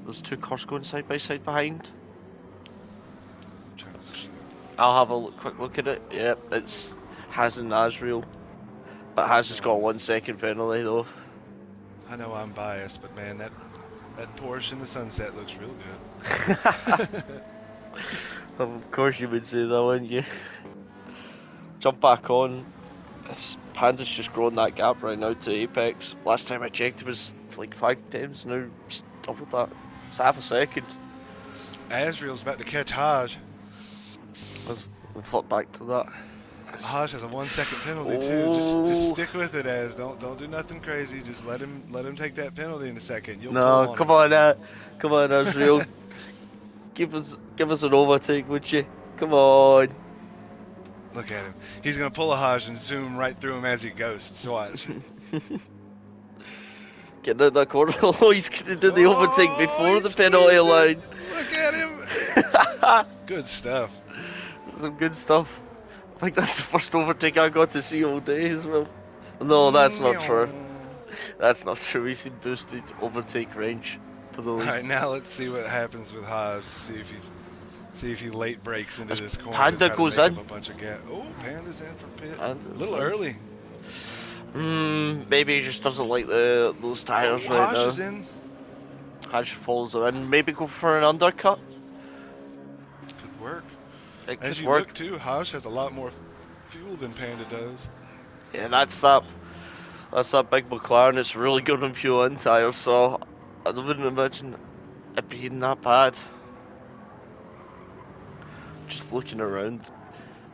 There's 2 cars going side by side behind. I'll have a quick look at it. Yep, it's Haz and Azrael. But Haz has got a 1 second penalty though. I know I'm biased, but man, that Porsche in the sunset looks real good. Of course you would say that, wouldn't you? Jump back on. Panda's just growing that gap right now to Apex. Last time I checked it was like 5 tenths, now just doubled that. It's half a second. Azrael's about to catch Haj. We flip back to that. Haj has a 1 second penalty too. Just stick with it, Az. Don't do nothing crazy. Just let him take that penalty in a second. You'll come on, Azrael. give us an overtake, would you? Come on. Look at him. He's gonna pull a Haj and zoom right through him as he ghosts. Watch. Getting out that corner. Oh, he's gonna do the overtake before the penalty line. Look at him. Good stuff. Some good stuff. I think that's the first overtake I got to see all day as well. No, that's not true. That's not true. He's seen boosted overtake range for the lead. Alright, now let's see what happens with Hodge. See if he late breaks into this corner. Panda goes in. A bunch of oh, Panda's in for pit. A little early. Maybe he just doesn't like those tires right now. Hodge is in. Hodge falls in. Maybe go for an undercut. Could work. As you look too, Hodge has a lot more fuel than Panda does. Yeah, that's that big McLaren. It's really good on fuel and tires, so I wouldn't imagine it being that bad. Just looking around,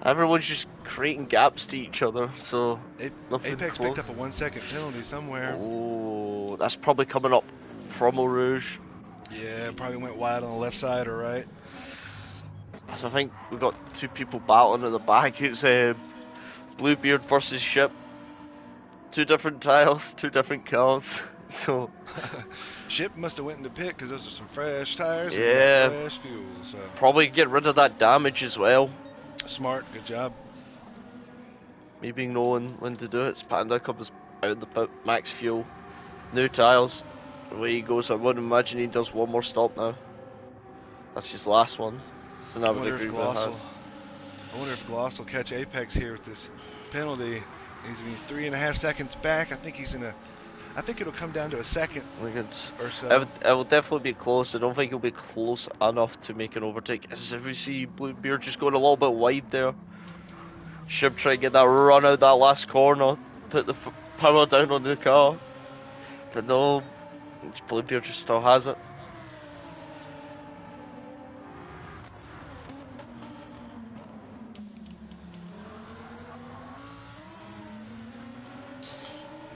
everyone's just creating gaps to each other, so Apex picked up a 1 second penalty somewhere. Oh, that's probably coming up from Eau Rouge. Yeah, probably went wide on the left side or right. So I think we've got two people battling at the back. It's Bluebeard versus Ship. Two different tiles, two different cars. So Ship must have went into pit because those are some fresh tires and he got yeah, fresh fuel. So probably get rid of that damage as well. smart, good job. Maybe knowing when to do it. It's Panda comes out the pit, max fuel, new tires. Away he goes. I would imagine he does one more stop now. That's his last one. And I would agree with Haas. I wonder if Gloss will catch Apex here with this penalty. He's been 3.5 seconds back. I think it'll come down to a second or so. It will definitely be close. I don't think it'll be close enough to make an overtake. As we see Bluebeard just going a little bit wide there. Should try to get that run out that last corner, put the power down on the car. But no, Bluebeard just still has it.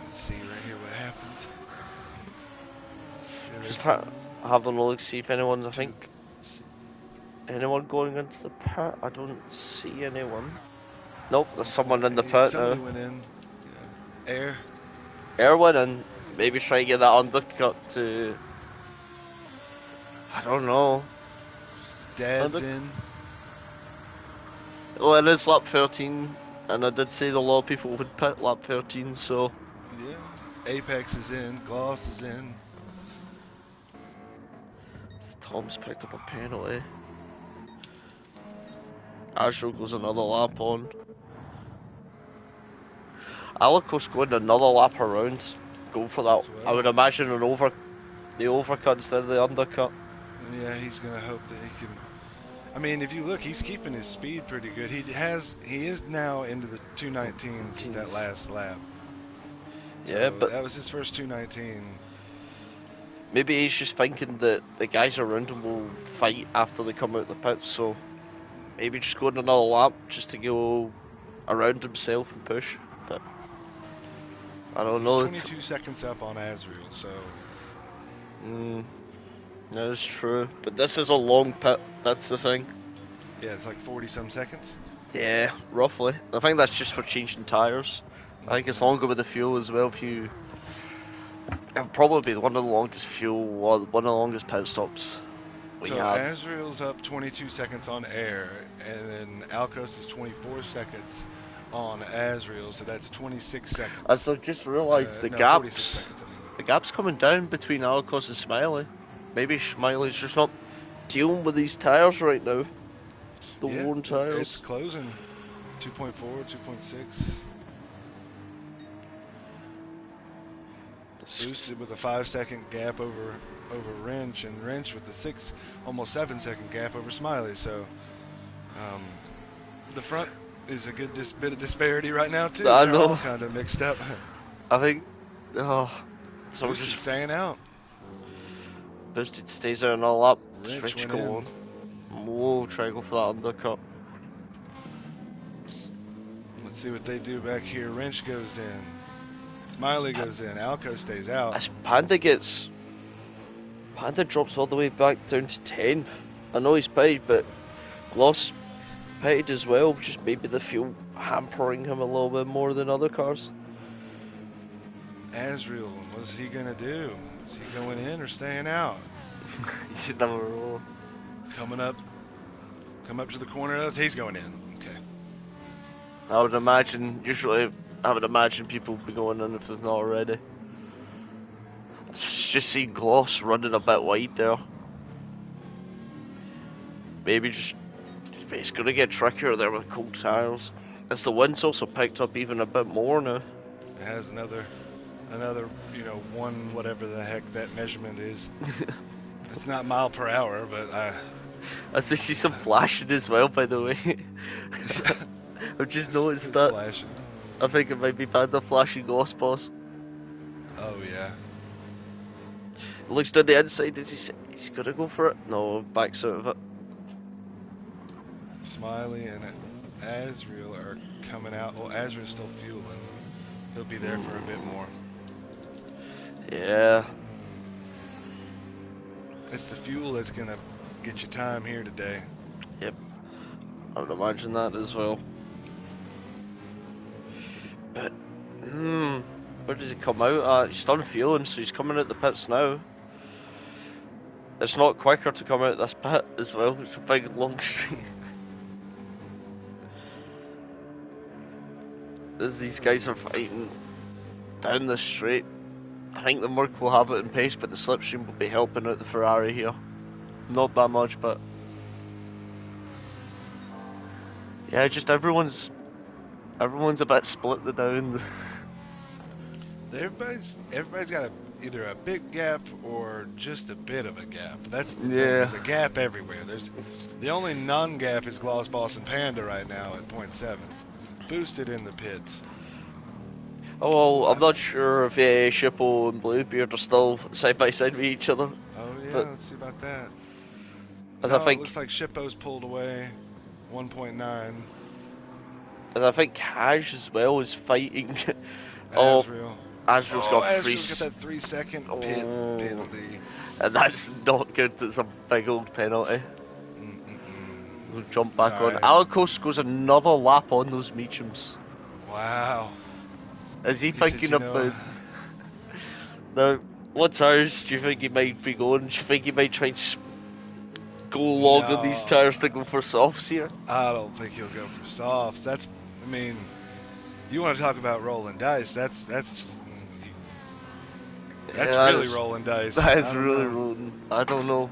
Let's see right here what happens. Just have a look, see if anyone's, I think, anyone going into the pit? I don't see anyone. Nope, there's someone in the pit Somebody now. went in. Yeah. Erwin, and maybe try to get that undercut to... I don't know. Dad's in. Well, it is lap 13, and I did say the lot of people would pit lap 13, so... Yeah. Apex is in. Gloss is in. Tom's picked up a penalty. Ashro goes another lap on. Alicos going another lap around. Go for that. Well. I would imagine the overcut instead of the undercut. Yeah, he's gonna hope that he can. I mean, if you look, he's keeping his speed pretty good. He is now into the 219s with that last lap. Yeah, So but that was his first 219. maybe he's just thinking that the guys around him will fight after they come out the pits. So maybe just going another lap just to go around himself and push. But I don't know. 22 seconds up on Azrael, so. That is true. But this is a long pit, that's the thing. Yeah, it's like 40 some seconds. Yeah, roughly. I think that's just for changing tyres. I think it's longer with the fuel as well. It'll probably be one of the longest one of the longest pit stops we So have. Azrael's up 22 seconds on air, and then Alcos is 24 seconds on Azrael, so that's 26 seconds. As I've just realised, the 46 gaps, seconds, I mean. the gap's coming down between Alicos and Smiley. Maybe Smiley's just not dealing with these tyres right now. The worn tyres. It's closing. 2.4, 2.6. Boosted with a 5-second gap over Wrench, and Wrench with a almost 7-second gap over Smiley. So the front is a good bit of disparity right now too. I They're know. all kind of mixed up. I think. So Boosted just staying out. Boosted stays out and all up. Wrench went go in. on. We'll try to go for that undercut. Let's see what they do back here. Wrench goes in. Smiley goes in. Alco stays out. As Panda drops all the way back down to 10th. I know he's paid, but Gloss paid as well. Just maybe the fuel hampering him a little bit more than other cars. Azrael, what's he gonna do? Is he going in or staying out? You should never know. Come up to the corner. He's going in. Okay. I would imagine people would be going in if they've not already. Just see Gloss running a bit wide there. Maybe it's going to get trickier there with cold tyres. As the wind's also picked up even a bit more now. It has another, one whatever the heck that measurement is. It's not mile per hour, but I just see some flashing as well, by the way. I've just noticed that. Flashing. I think it might be Panda flashing Gloss boss. Oh yeah. Looks down the inside. He's gonna go for it? No, backs out of it. Smiley and Azrael are coming out. Well, Azrael's still fueling. He'll be there for a bit more. Yeah. It's it's the fuel that's gonna get you time here today. Yep, I would imagine that as well. But, where does he come out at? He's done fueling, so he's coming out the pits now. It's not quicker to come out this pit as well, it's a big long straight. As these guys are fighting down the straight, I think the Merc will have it in pace, but the slipstream will be helping out the Ferrari here. Not that much, but yeah, just everyone's a bit split down. Everybody's got either a big gap or just a bit of a gap. That's the thing. Yeah. There's a gap everywhere. There's the only non-gap is Gloss Boss and Panda right now at 0.7. Boosted in the pits. Oh, well, I'm not sure if Shippo and Bluebeard are still side by side with each other. Oh yeah, But- let's see about that. As No, I think, it looks like Shippo's pulled away. 1.9. as I think Haj as well is fighting. Oh, Azrael. Azrael's got three, Azrael's got that 3-second pit Oh. penalty. and that's not good. That's a big old penalty. Mm-mm-mm. We'll jump back on. Alright. Alakos goes another lap on those Meachams. Wow. Is he He said, thinking "You about know, now? What tires do you think he might be going? Do you think he might try and go long on these No. tires to go for softs here? I don't think he'll go for softs. I mean, you want to talk about rolling dice? That's Yeah, really rolling dice. That is I don't really know. rolling. I don't know.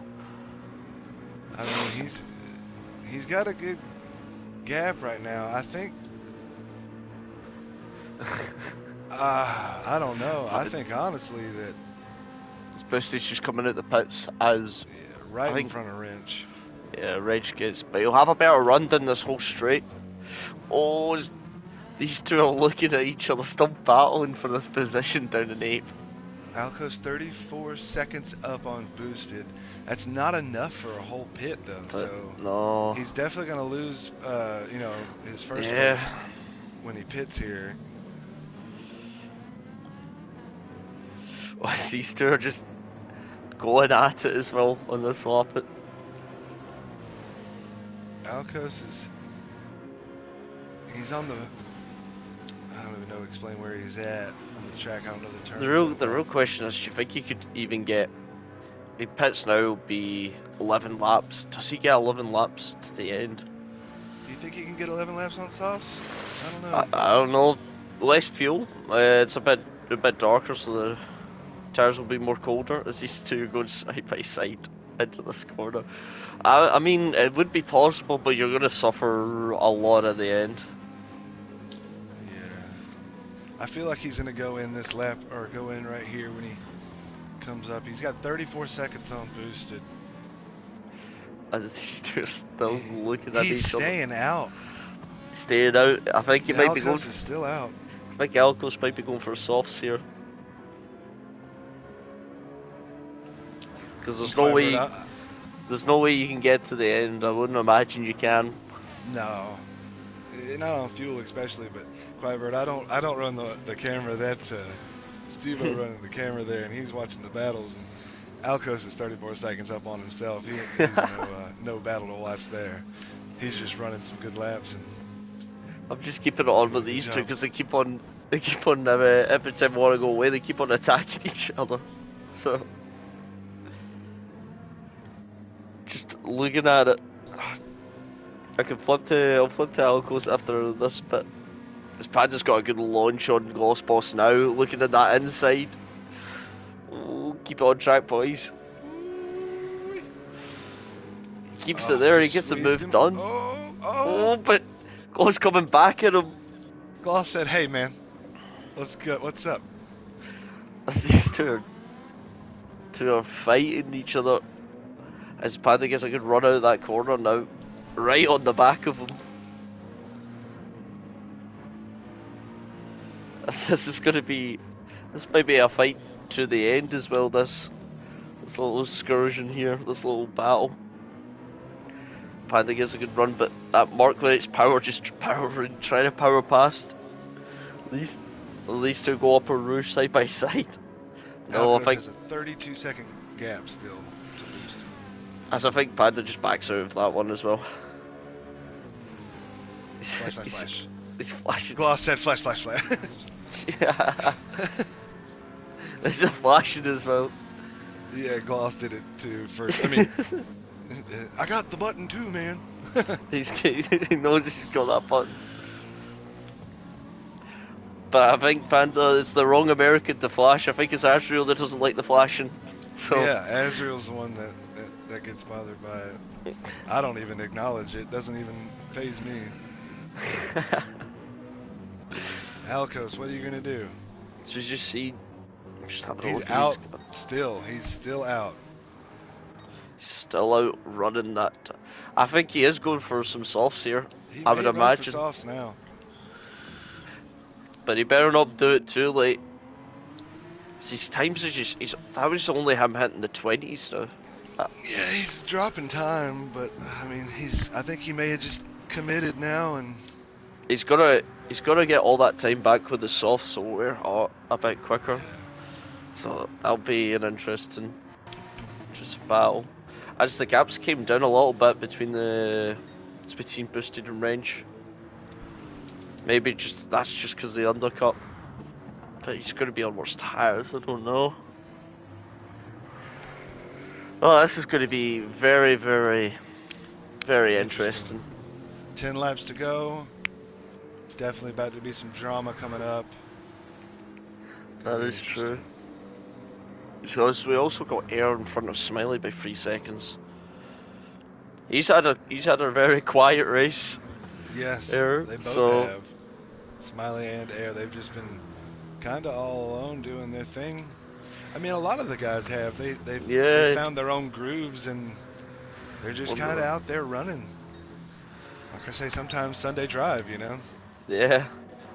I mean, he's got a good gap right now. I think. I don't know. I think honestly that Especially she's coming out the pits as right in think- front of Wrench. Reg gets, but he'll have a better run than this whole straight. Oh, these two are looking at each other, still battling for this position down in 8th. Alco's 34 seconds up on boosted. That's not enough for a whole pit though. But So no. he's definitely going to lose, his first Yeah. place when he pits here. Well, these two are just going at it as well on this lap. Alcos he's on the, I don't even know, explain where he's at on the track. I don't know the terms. The real question is, do you think he could even get? He pits now will be 11 laps. Does he get 11 laps to the end? Do you think he can get 11 laps on softs? I don't know. I don't know. Less fuel. It's a bit darker, so the tires will be more colder as these two are going side by side into this corner. I mean, it would be possible, but you're going to suffer a lot at the end. Yeah. I feel like he's going to go in this lap, or go in right here when he comes up. He's got 34 seconds on boosted. And these two are still looking at He's each other. staying out. Staying out. I think he might be going. Alcos is still out. I think Alcos might be going for softs here. Because there's no way you can get to the end. I wouldn't imagine you can. No, not on fuel especially. But Quibert, I don't run the camera. That's Steve-O running the camera there, and he's watching the battles. And Alcos is 34 seconds up on himself. He's no battle to watch there. He's just running some good laps. And I'm just keeping it on with these two because they keep on every time they want to go away, they keep on attacking each other. So just looking at it, I'll flip to Alcos after this bit. This Panda's got a good launch on Gloss Boss now. Looking at that inside. Oh, keep it on track, boys. He keeps it there. He gets the move done. Oh, but Gloss coming back at him. Gloss said, "Hey man, let's go. What's up?" As these two are fighting each other. As Panda gets a good run out of that corner now, right on the back of him. This might be a fight to the end as well. This little excursion here, this little battle. Panda gets a good run, but that Mark with its power just trying to power past. These two go up a Rouge side by side. No, I think has a 32-second gap still. to boost. As I think Panda just backs out of that one as well. Flash, flash, flash. He's flashing. Gloss said flash, flash, flash. Yeah. There's a flashing as well. Yeah, Gloss did it too first. I mean, I got the button too, man. He knows he's got that button. But I think Panda is the wrong American to flash. I think it's Azrael that doesn't like the flashing. So Yeah, Azrael's the one that gets bothered by it. I don't even acknowledge it. Doesn't even faze me. Alcos, what are you gonna do? So you just see, just have a He's look at out his- still. He's still out. He's still out running that. I think he is going for some softs here. He I may would run imagine. for softs now. But he better not do it too late. His times are just, that was only him hitting the 20s now. Yeah, he's dropping time, but I mean, I think he may have just committed now, and He's gotta get all that time back with the softs, so we're a bit quicker. So that'll be an interesting battle. As the gaps came down a little bit between boosted and range. Maybe that's just because the undercut. But he's going to be on worse tires, I don't know. Oh, this is going to be very, very, very interesting. 10 laps to go. Definitely about to be some drama coming up. That is true. So we also got air in front of Smiley by 3 seconds. He's had a very quiet race. Yes, Air, they both so have. Smiley and Air, they've just been kind of all alone doing their thing. I mean, a lot of the guys have. They've found their own grooves, and they're just kind of out there running. Like I say, sometimes Sunday drive, you know? Yeah,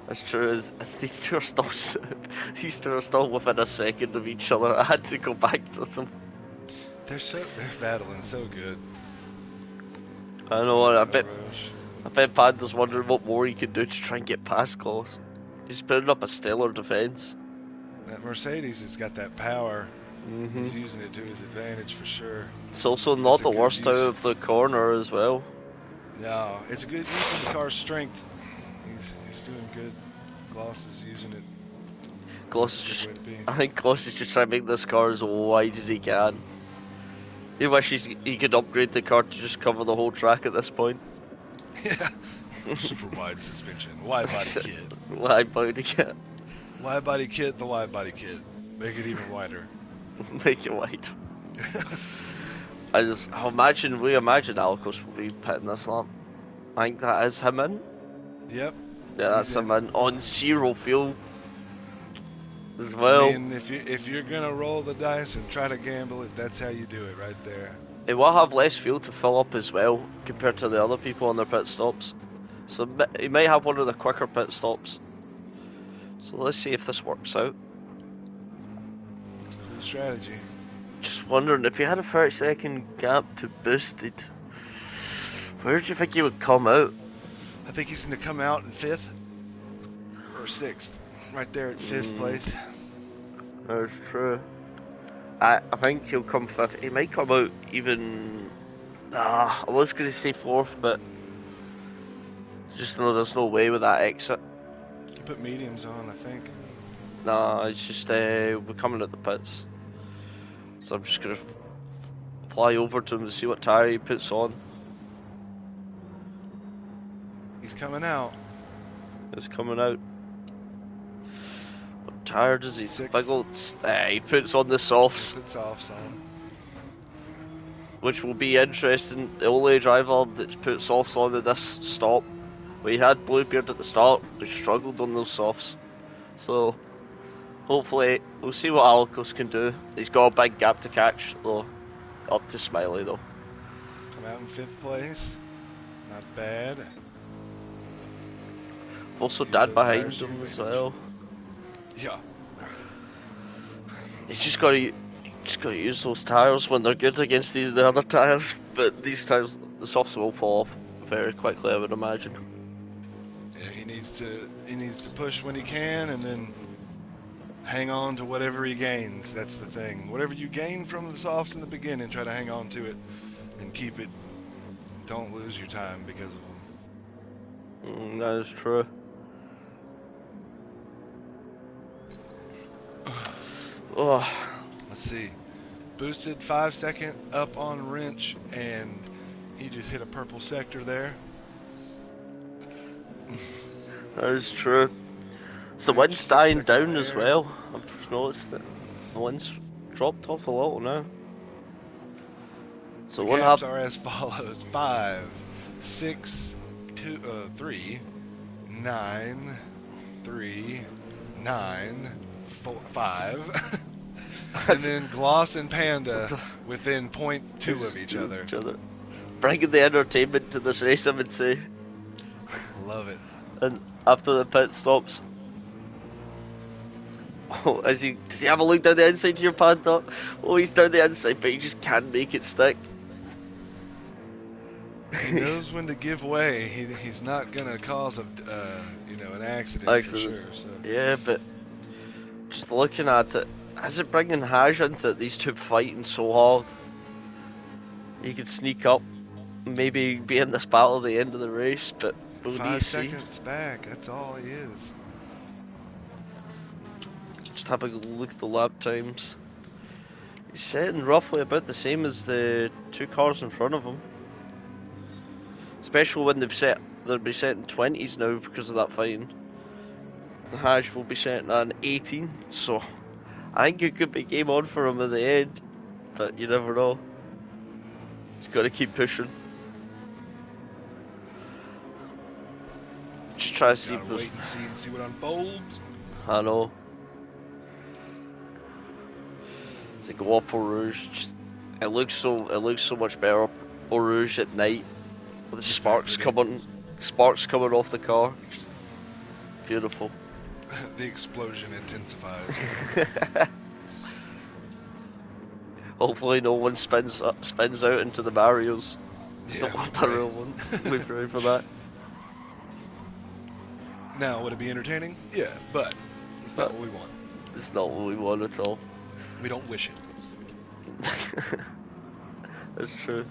that's true. These two are still within a second of each other. I had to go back to them. They're battling so good. I know. I bet Panda's wondering what more he can do to try and get past Claus. He's putting up a stellar defense. That Mercedes has got that power. Mm-hmm. He's using it to his advantage for sure. It's also not the worst out of the corner as well. No, it's a good use of the car's strength. He's doing good. Gloss is using it. I think Gloss is just trying to make this car as wide as he can. He wishes he could upgrade the car to just cover the whole track at this point. Yeah. Super wide suspension. Wide body kit. Wide body kit. Wide body kit, the wide body kit. Make it even wider. Make it wide. We imagine Alcos will be pitting this lap. I think that is him in. Yep. Yeah, that's him in on 0 fuel as well. I mean, if you're gonna roll the dice and try to gamble it, that's how you do it right there. It will have less fuel to fill up as well compared to the other people on their pit stops. So he might have one of the quicker pit stops. So let's see if this works out. Cool strategy. Just wondering, if he had a 30-second gap to boosted, where do you think he would come out? I think he's going to come out in 5th or 6th. Right there at 5th place. That's true. I think he'll come 5th. He might come out even... I was going to say 4th, but... Just know there's no way with that exit. You put mediums on, I think. Nah, it's just we're coming at the pits. So I'm just gonna fly over to him to see what tyre he puts on. He's coming out. It's coming out. What tyre does he? 6th. He puts on the softs. Puts softs on. Which will be interesting. The only driver that's put softs on at this stop. We had Bluebeard at the start, we struggled on those softs. So, hopefully, we'll see what Alcos can do. He's got a big gap to catch, though. Up to Smiley, though. Come out in 5th place. Not bad. Also, Dad behind him as well. Yeah. He's just got to use those tyres when they're good against the other tyres. But these tyres, the softs will fall off very quickly, I would imagine. Yeah, he needs to push when he can, and then hang on to whatever he gains. That's the thing. Whatever you gain from the softs in the beginning, try to hang on to it and keep it. Don't lose your time because of them. That is true. Oh. Let's see. Boosted 5 second up on wrench, and he just hit a purple sector there. That is true. The wind's dying down as well. I've just noticed that the wind's dropped off a little now. So the what gaps happened? are as follows: 5, 6, 2, 3, 9, 3, 9, 4, 5. And then Gloss and Panda within 0.2 of each other. Bringing the entertainment to this race, I would say. Love it. And after the pit stops, oh, does he have a look down the inside to your Panda? Oh, he's down the inside, but he just can't make it stick. He knows when to give way. He's not gonna cause an accident for sure. So. Yeah, but just looking at it, is it bringing Haj into it, these two fighting so hard? He could sneak up, maybe be in this battle at the end of the race, but we'll 5 seconds back, that's all he is. Just have a look at the lap times. He's setting roughly about the same as the two cars in front of him. Especially when they'll be setting 20s now because of that fighting. The Haj will be setting an 18, so I think it could be game on for him at the end, but you never know. He's got to keep pushing. Just try to see. Gotta wait and see what unfolds. I know. It's like Eau Rouge. It looks so much better up Eau Rouge at night with the sparks coming off the car. Just beautiful. The explosion intensifies. Hopefully no one spins out into the barriers. Yeah, Don't want the real one. We pray for that. Now, would it be entertaining? Yeah, but it's not what we want. It's not what we want at all. We don't wish it. That's true.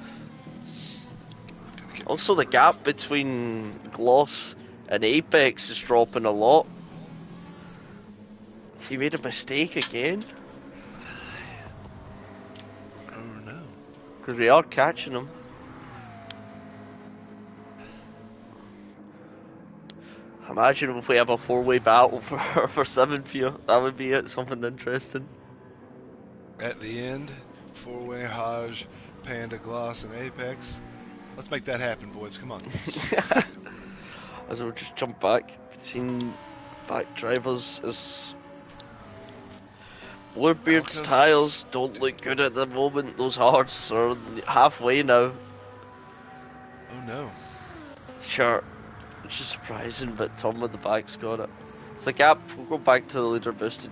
Also, the gap between Gloss and Apex is dropping a lot. Has he made a mistake again? Oh no. Because we are catching him. Imagine if we have a four-way battle for 7th here. That would be it. Something interesting. At the end, 4-way Haj, Panda, Gloss, and Apex. Let's make that happen, boys. Come on. As we'll just jump back between back drivers as Bluebeard's tyres don't look good at the moment. Those hards are halfway now. Oh no. Sure. Which is surprising, but Tom with the back's got it. So the gap, we'll go back to the leader boosted.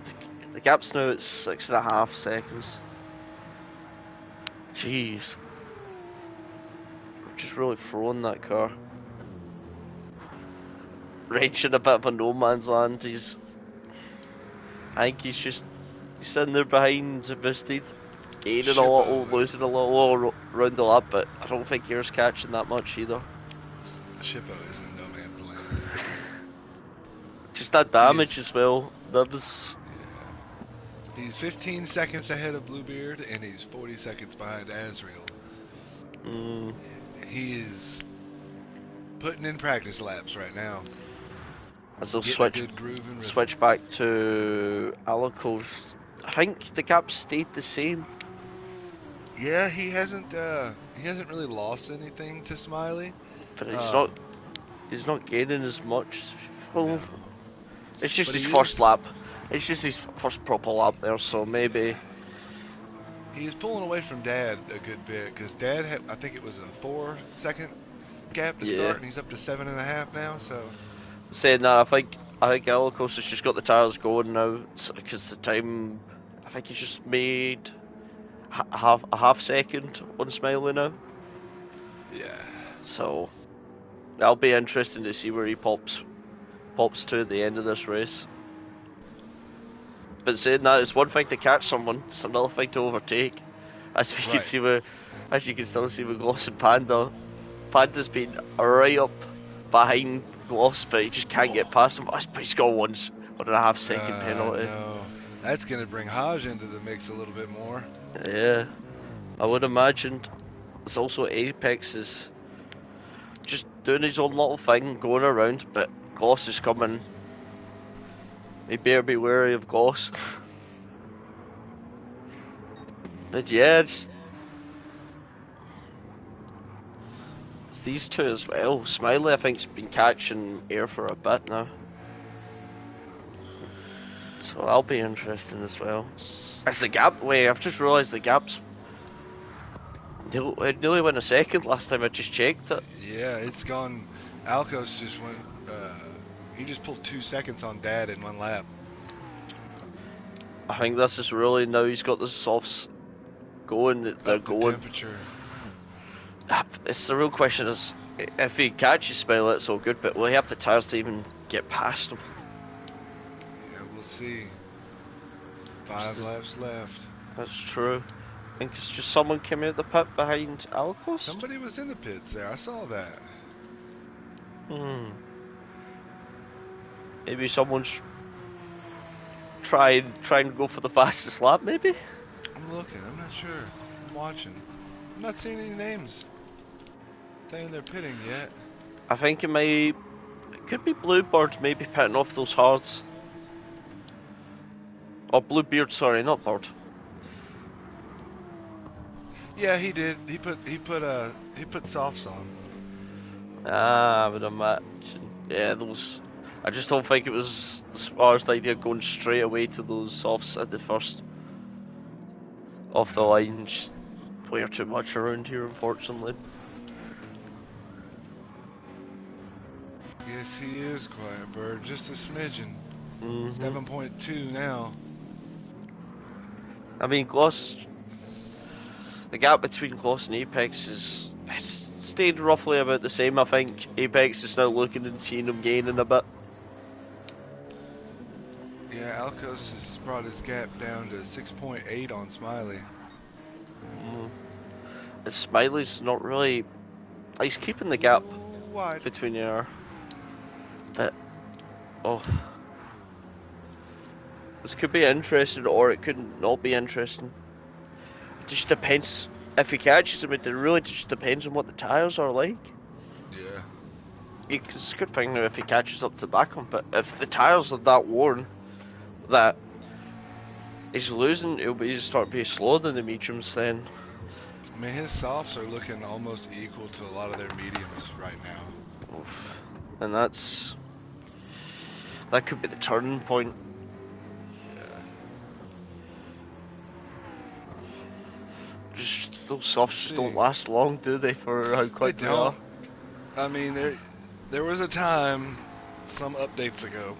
The gap's now at 6.5 seconds. Jeez. We're just really throwing that car. Rage in a bit of a no man's land. I think he's sitting there behind the boosted, gaining a little, losing a little around the lap, but I don't think yours catching that much either. Shippo is in no man's land. Just that damage as well. That was. Yeah. He's 15 seconds ahead of Bluebeard, and he's 40 seconds behind Azrael. He is putting in practice laps right now. As they'll switch back to Alicos. I think the gap stayed the same. Yeah, he hasn't really lost anything to Smiley. But he's not gaining as much. No. It's just his first lap. It's just his first proper lap there, so maybe. He's pulling away from Dad a good bit, because Dad had, I think it was a 4-second gap to start, and he's up to 7.5 now, so. Saying that, I think Alicos has just got the tyres going now, because the time, I think he's just made a half second on Smiley now. Yeah. So, that'll be interesting to see where he pops to at the end of this race. but saying that, it's one thing to catch someone, it's another thing to overtake. As we can Right. see with, as you can still see with Gloss and Panda. Panda's been right up behind Gloss, but he just can't get past him. Oh, he's got 1.5 second penalty. No, that's gonna bring Hodge into the mix a little bit more. Yeah, I would imagine. It's also Apex is just doing his own little thing, going around, but Gloss is coming. He better be wary of Gloss. But yeah, it's these two as well. Smiley, I think, has been catching air for a bit now. So that'll be interesting as well. As the gap, wait, I've just realised the gap's... It nearly went a second last time I just checked it. Yeah, it's gone. Alcos just went. He just pulled 2 seconds on Dad in one lap. I think this is really, now he's got the softs going, they're Up the going. temperature. It's the real question is, if he catches Smiley, it's all good, but will he have the tyres to even get past him? Yeah, we'll see. 5 laps left. That's true. I think it's just someone came out the pit behind Alcos. Somebody was in the pits there. I saw that. Maybe someone's trying to go for the fastest lap, maybe? I'm looking. I'm not sure. I'm watching. I'm not seeing any names saying they're pitting yet. I think it could be Bluebird maybe pitting off those hards. Oh, Bluebeard, sorry, not Bird. Yeah, he did. He put softs on. I would imagine. Yeah, those. I just don't think it was the smartest idea going straight away to those softs at the first off the line. Just way too much around here, unfortunately. Yes, he is Quiet Bird. Just a smidgen. 7.2 now. I mean, Gloss. The gap between Gloss and Apex is it's stayed roughly about the same. I think Apex is now looking and seeing him gaining a bit. Yeah, Alcos has brought his gap down to 6.8 on Smiley. And Smiley's not really. He's keeping the gap Wide. between there. But this could be interesting, or it could not be interesting. It just depends. If he catches him, it really just depends on what the tyres are like. Yeah. It's a good thing now if he catches up to back him, but if the tyres are that worn that he's losing, he'll be start being slower than the mediums then. I mean, his softs are looking almost equal to a lot of their mediums right now. And that could be the turning point. Just those softs just don't last long, do they? For how quick They they are. don't. I mean, there was a time, some updates ago,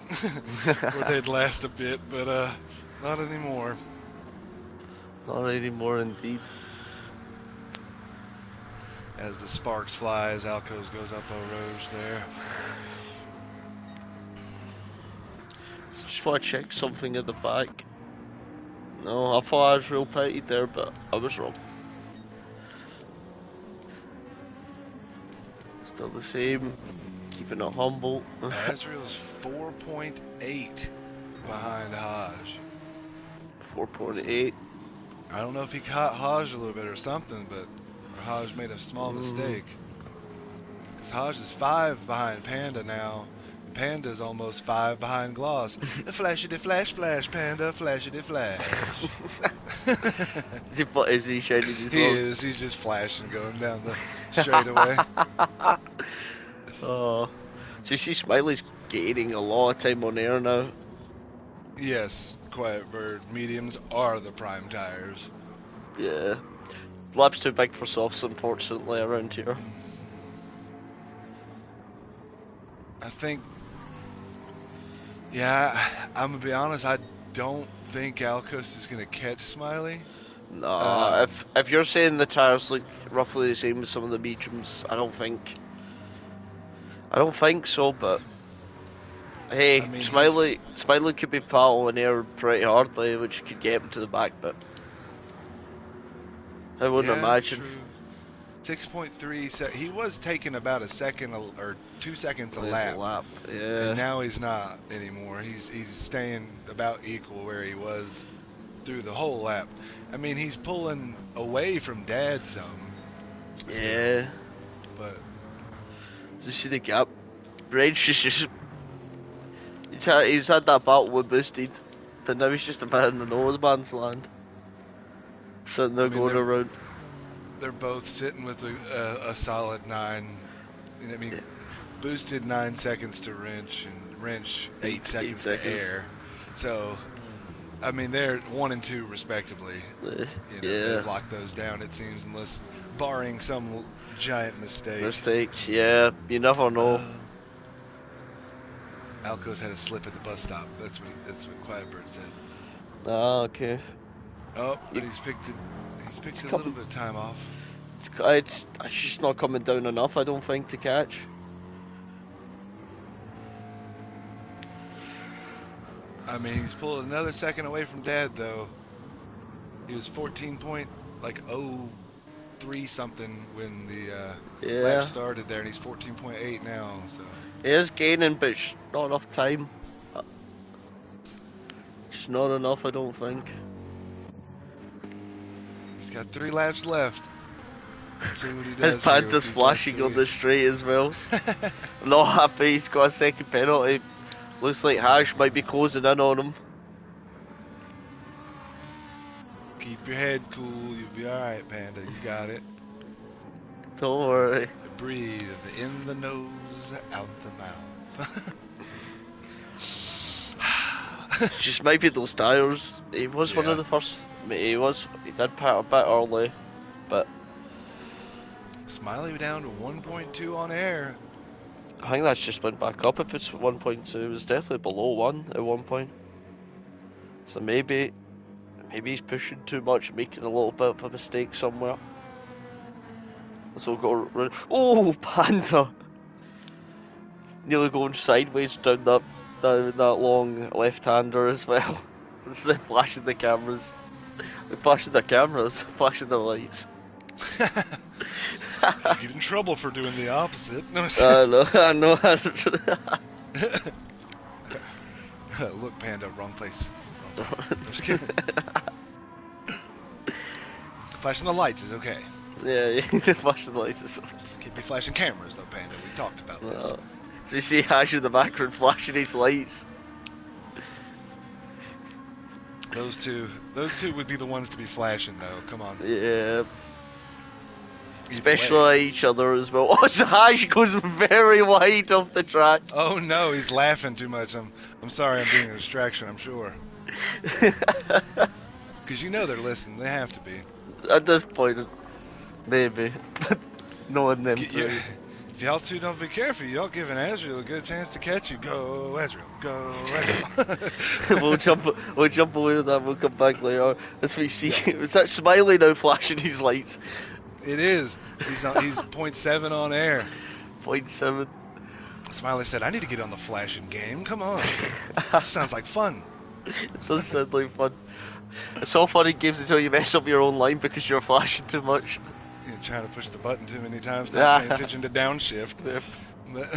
where they'd last a bit, but not anymore. Not anymore, indeed. As the sparks fly, as Alcos goes up Eau Rouge there. Just want to check something at the back. No, I thought I was real pitted there, but I was wrong. Still the same, keeping it humble. Azrael's 4.8 behind Hodge. 4.8. I don't know if he caught Hodge a little bit or something, but Hodge made a small mistake. Because Hodge is 5 behind Panda now. Panda's almost 5 behind Gloss. Flashity flash flash, Panda, flashity flash. Is he shining his He own? is. He's just flashing going down the straightaway. Oh, so you see Smiley's gaining a lot of time on air now. Yes, Quiet Bird. Mediums are the prime tires. Yeah. Lap's too big for softs, unfortunately, around here. I think... Yeah, I'm going to be honest, I don't think Alcos is going to catch Smiley. No, if you're saying the tires look roughly the same as some of the mediums, I don't think so, but Hey, I mean, Smiley could be battling here pretty hardly, which could get him to the back, but I wouldn't yeah, imagine. true. 6.3. He was taking about a second or 2 seconds a lap, Yeah. and now he's not anymore. He's staying about equal where he was through the whole lap. I mean, he's pulling away from Dad some. Still, Yeah. but Did you see the gap? Wrench is just. He's had that battle with Boosted, but now he's just about in the nose man's land. Sitting there going around. They're both sitting with a solid 9. I mean, Yeah. Boosted 9 seconds to Wrench, and Wrench 8 seconds to Air. So, I mean, they're 1 and 2 respectively. They've locked those down, it seems, unless barring some giant mistake. Mistakes, yeah. You never know. Alco's had a slip at the bus stop. That's what Quietbird said. Ah, okay. Oh, but he's picked a little bit of time off. It's just not coming down enough, I don't think, to catch. I mean, he's pulled another second away from Dad, though. He was 14.03 something when the lap started there, and he's 14.8 now. So he is gaining, but it's not enough time. Just not enough, I don't think. He's got 3 laps left. Let's see what he does. His Panda's flashing on the straight as well. I'm not happy he's got a second penalty. Looks like Hash might be closing in on him. Keep your head cool. You'll be alright, Panda. You got it. Don't worry. Breathe in the nose, out the mouth. Just maybe those tyres. He was one of the first. He did pit a bit early, but Smiley down to 1.2 on Air. I think that's just went back up. If it's 1.2, it was definitely below 1 at one point. So maybe he's pushing too much, making a little bit of a mistake somewhere. So we'll go. Oh, Panda! Nearly going sideways down that long left-hander as well. They're flashing the cameras. They're flashing the cameras, flashing the lights. You get in trouble for doing the opposite. No, I know. Look, Panda, wrong place. I'm just kidding. Flashing the lights is okay. Yeah, flashing the lights is okay. Can't be flashing cameras though, Panda. We talked about this. So you see Hash in the background flashing his lights. Those two would be the ones to be flashing though. Come on. Yeah. Especially each other as well. Oh, so Hash goes very wide off the track. Oh no, he's laughing too much. I'm sorry, I'm being a distraction, I'm sure. Because you know they're listening, they have to be. At this point, maybe. But knowing them too. If y'all two don't be careful, y'all giving Azrael a good chance to catch you. Go, Azrael. Go, Azrael. we'll jump away with that, we'll come back later. That's what you see. Is that Smiley now flashing his lights? It is. He's 0.7 on Air. 0.7. Smiley said, I need to get on the flashing game. Come on. Sounds like fun. It does sound like fun. It's all fun in games until you mess up your own line because you're flashing too much. You're trying to push the button too many times, not paying attention to downshift. Yeah. But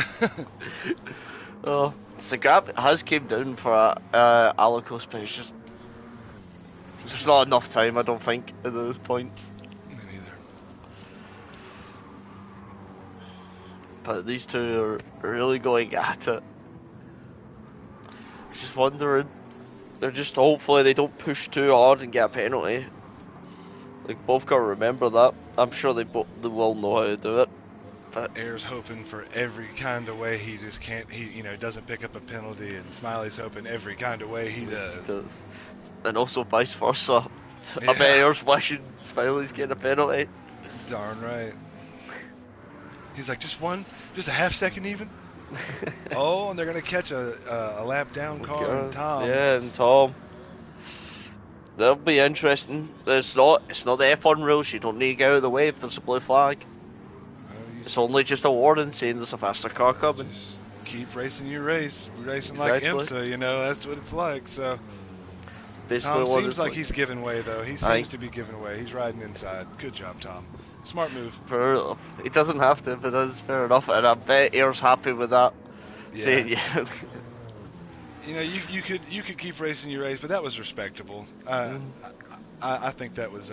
Oh, so gap has came down for Alicos, but it's just there's not enough time, I don't think, at this point. Me neither. But these two are really going at it. Just wondering. They're just hopefully they don't push too hard and get a penalty. Like both gotta remember that. I'm sure they will know how to do it. But Air's hoping for every kind of way he just can't. He doesn't pick up a penalty, and Smiley's hoping every kind of way he does. And also vice versa. Yeah. I bet Air's wishing Smiley's getting a penalty. Darn right. He's like, just a half second even. Oh, and they're gonna catch a lap down car and Tom. Yeah, and Tom. That'll be interesting. It's not the F1 rules. You don't need to get out of the way if there's a blue flag. It's only just a warning saying there's a faster car coming. Just keep racing your race, racing like Exactly. IMSA. You know, that's what it's like. So Basically, Tom what seems it's like he's giving way though. He Aye. seems to be giving way. He's riding inside. Good job, Tom. Smart move. Fair enough. He doesn't have to, but that's fair enough. And I bet Air's happy with that. Yeah. Saying, yeah. You know, you could keep racing your race, but that was respectable. I think that was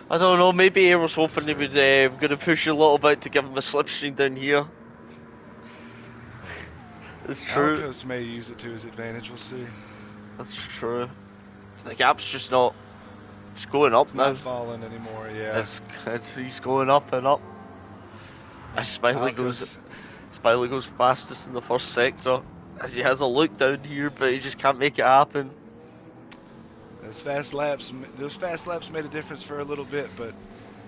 I don't know, maybe Air was hoping he was deserved. going to push a little bit to give him a slipstream down here. It's true. Alcos may use it to his advantage. We'll see. That's true. The gap's just not. It's going up It's now. not falling anymore. Yeah. He's going up and up. Smiley Alcos, goes fastest in the first sector. As he has a look down here, but he just can't make it happen. those fast laps made a difference for a little bit, but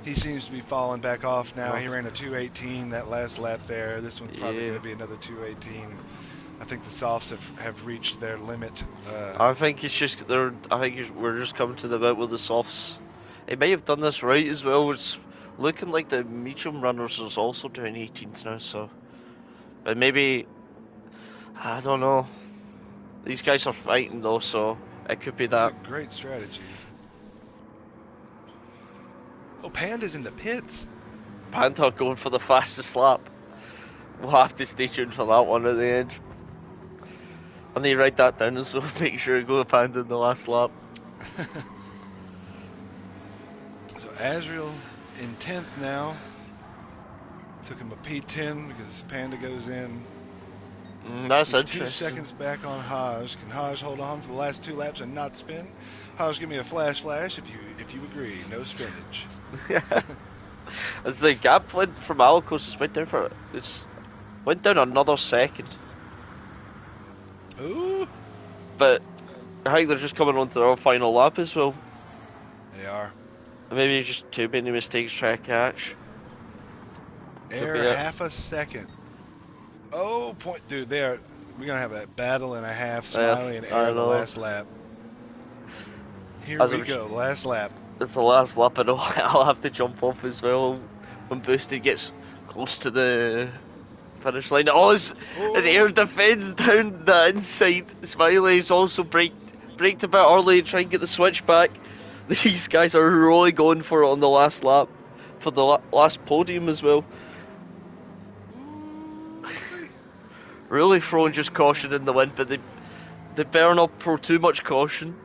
he seems to be falling back off now. He ran a 2:18 that last lap there. This one's probably going to be another 2:18. I think the softs have reached their limit. I think it's just we're just coming to the bit with the softs. They may have done this right as well. It's looking like the medium runners is also doing 18s now, so. But maybe, I don't know. These guys are fighting though, so it could be that. It's a great strategy. Oh, Panda's in the pits. Panda going for the fastest lap. We'll have to stay tuned for that one at the end. I need to write that down as well, make sure I go to Panda in the last lap. So Azriel in 10th now. Took him a P10 because Panda goes in. That's He's interesting. 2 seconds back on Haj. Can Haj hold on for the last 2 laps and not spin? Haj, give me a flash if you agree. No spinach. As the gap went from Alcos, went down another second. Ooh. But I think they're just coming onto their final lap as well. They are. Maybe just too many mistakes trying to catch. Air half a second. Oh, dude, we're gonna have a battle and a half, Smiley and Air the last lap. Here we go, last lap. It's the last lap, and I'll have to jump off as well when Boosted gets close to the finish line. As Air defends down the inside, Smiley's also braked a bit early to try and get the switch back. These guys are really going for it on the last lap, for the last podium as well. Really throwing just caution in the wind, but they better not throw too much caution.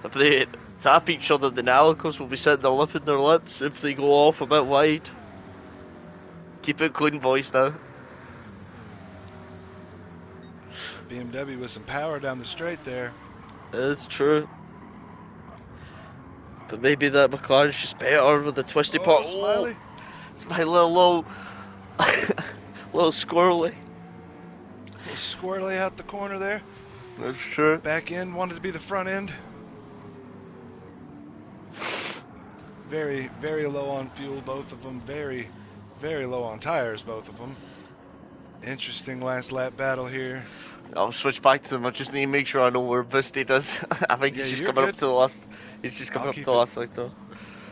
If they tap each other, the Alcos will be sitting there lipping their lips if they go off a bit wide. Keep it clean, boys, now. BMW with some power down the straight there. It's true. But maybe that McLaren's just better with the twisty part. Smiley. It's my little squirrely. A little squirrely out the corner there. That's true. Back end wanted to be the front end. Very, very low on fuel, both of them. Very, very low on tires, both of them. Interesting last lap battle here. I'll switch back to them. I just need to make sure I know where Busty is. I think he's just coming up to the last. He's just coming up to the last sector.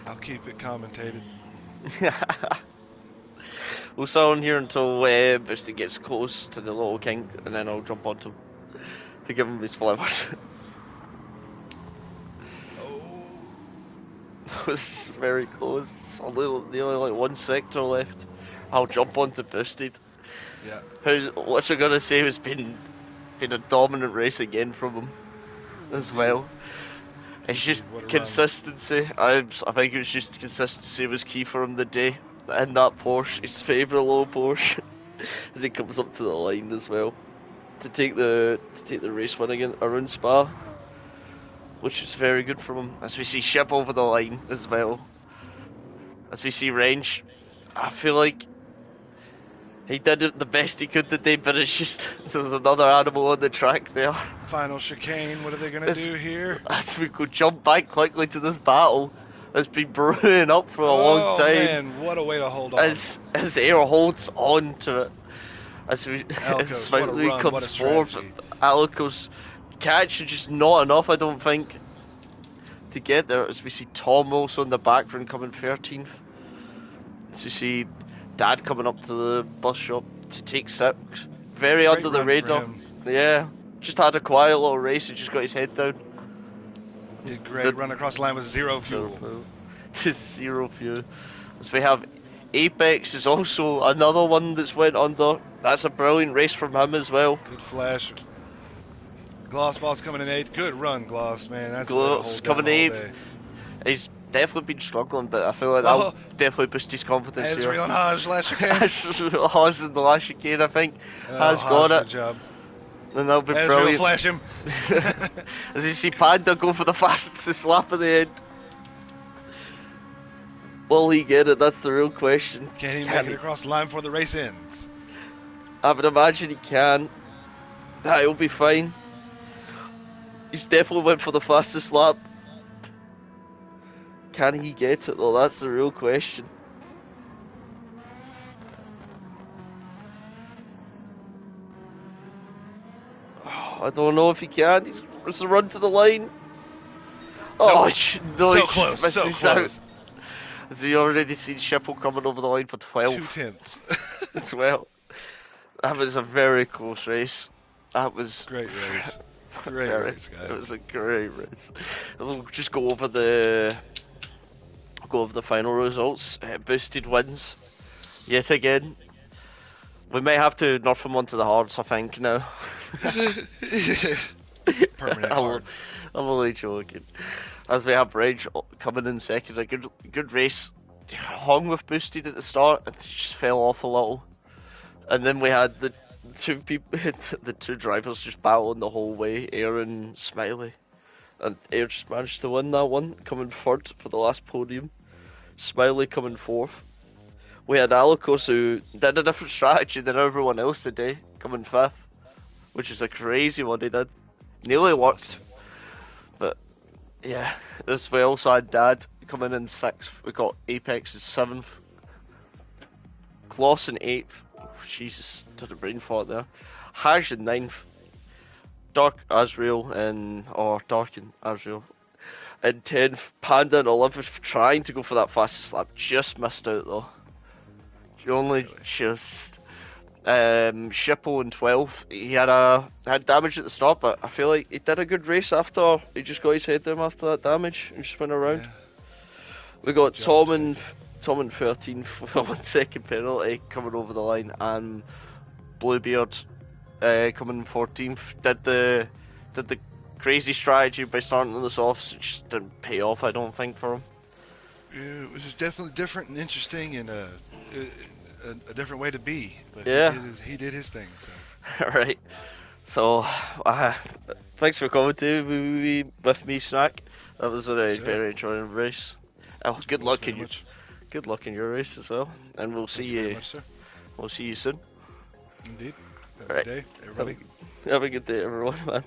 I'll keep it commentated. We'll sit on here until Busty gets close to the little king, and then I'll jump onto him to give him his flowers. It's very close. It's nearly like one sector left. I'll jump onto Boosted. Yeah. What you're gonna say has been a dominant race again from him as well. It's just consistency. I think it was just consistency was key for him the day. In that Porsche, his favourite little Porsche, as he comes up to the line as well to take the race win again around Spa, which is very good from him. As we see Ship over the line as well, as we see Range, I feel like he did it the best he could today, but it's just there was another animal on the track there. Final chicane. What are they gonna do here? As we go jump back quickly to this battle that's been brewing up for a long time. Oh man, what a way to hold on. As Air holds on to it, as Smiley comes forward, Alcos catch is just not enough, I don't think, to get there. As we see Tom also in the background coming 13th. As you see Dad coming up to the bus shop to take 6th. very Great under the run for radar. him. Yeah, just had a quiet little race and just got his head down. Did great. Run across the line with zero fuel. Zero fuel. As we have Apex is also another one that's went under. That's a brilliant race from him as well. Good flash. Glossball's coming in 8th. Good run, Gloss, man. That's Gloss coming in 8th. He's definitely been struggling, but I feel like Oh. that'll definitely boost his confidence here. Ezreal and Haj last chicane. Haz in the last chicane, I think, has Haj, got it. Good job. And that'll be Ezreal brilliant. flash him. As you see Panda go for the fastest lap at the end. Will he get it? That's the real question. Can he make it across the line before the race ends? I would imagine he can. He'll be fine. He's definitely went for the fastest lap. Can he get it though? That's the real question. I don't know if he can. It's a run to the line. Oh, no, So he close, just so misses close. out. Has he already seen Shipple coming over the line for 12 2/10. as well? That was a very close race. That was Great race. Great race, guys. It was a great race. We'll just go over the final results. Boosted wins yet again. We may have to nerf him onto the hards, I think now. Permanent hard. I'm only joking. As we have Rage coming in second, a good race. Hung with Boosted at the start and just fell off a little. And then we had the two people, the two drivers just battling the whole way, Air and Smiley. And Air just managed to win that one, coming third for the last podium. Smiley coming fourth. We had Alikos who did a different strategy than everyone else today, coming fifth. Which is a crazy one he did. Nearly worked. But yeah, this we also had Dad coming in sixth. We got Apex in seventh. Kloss in eighth. Oh, Jesus, did a brain fart there. Haj in ninth. Dark Azrael and Dark and Azrael in 10th. Panda in 11th, trying to go for that fastest lap. Just missed out though. Only just. Shippo in 12th. He had damage at the start, but I feel like he did a good race after. He just got his head down after that damage and just went around. Yeah. We got Tom in 13th with a 1 second penalty coming over the line, and Bluebeard coming in 14th. Did the crazy strategy by starting the softs. It just didn't pay off, I don't think, for him. Yeah, it was just definitely different and interesting and a different way to be, but yeah, he did his thing. So. Right. So, thanks for coming to with me, Snack. That was a very enjoyable race. Oh, good luck in your race as well, and we'll see you. We'll see you soon. Indeed. Have a good day, everybody. Have a good day, everyone, man.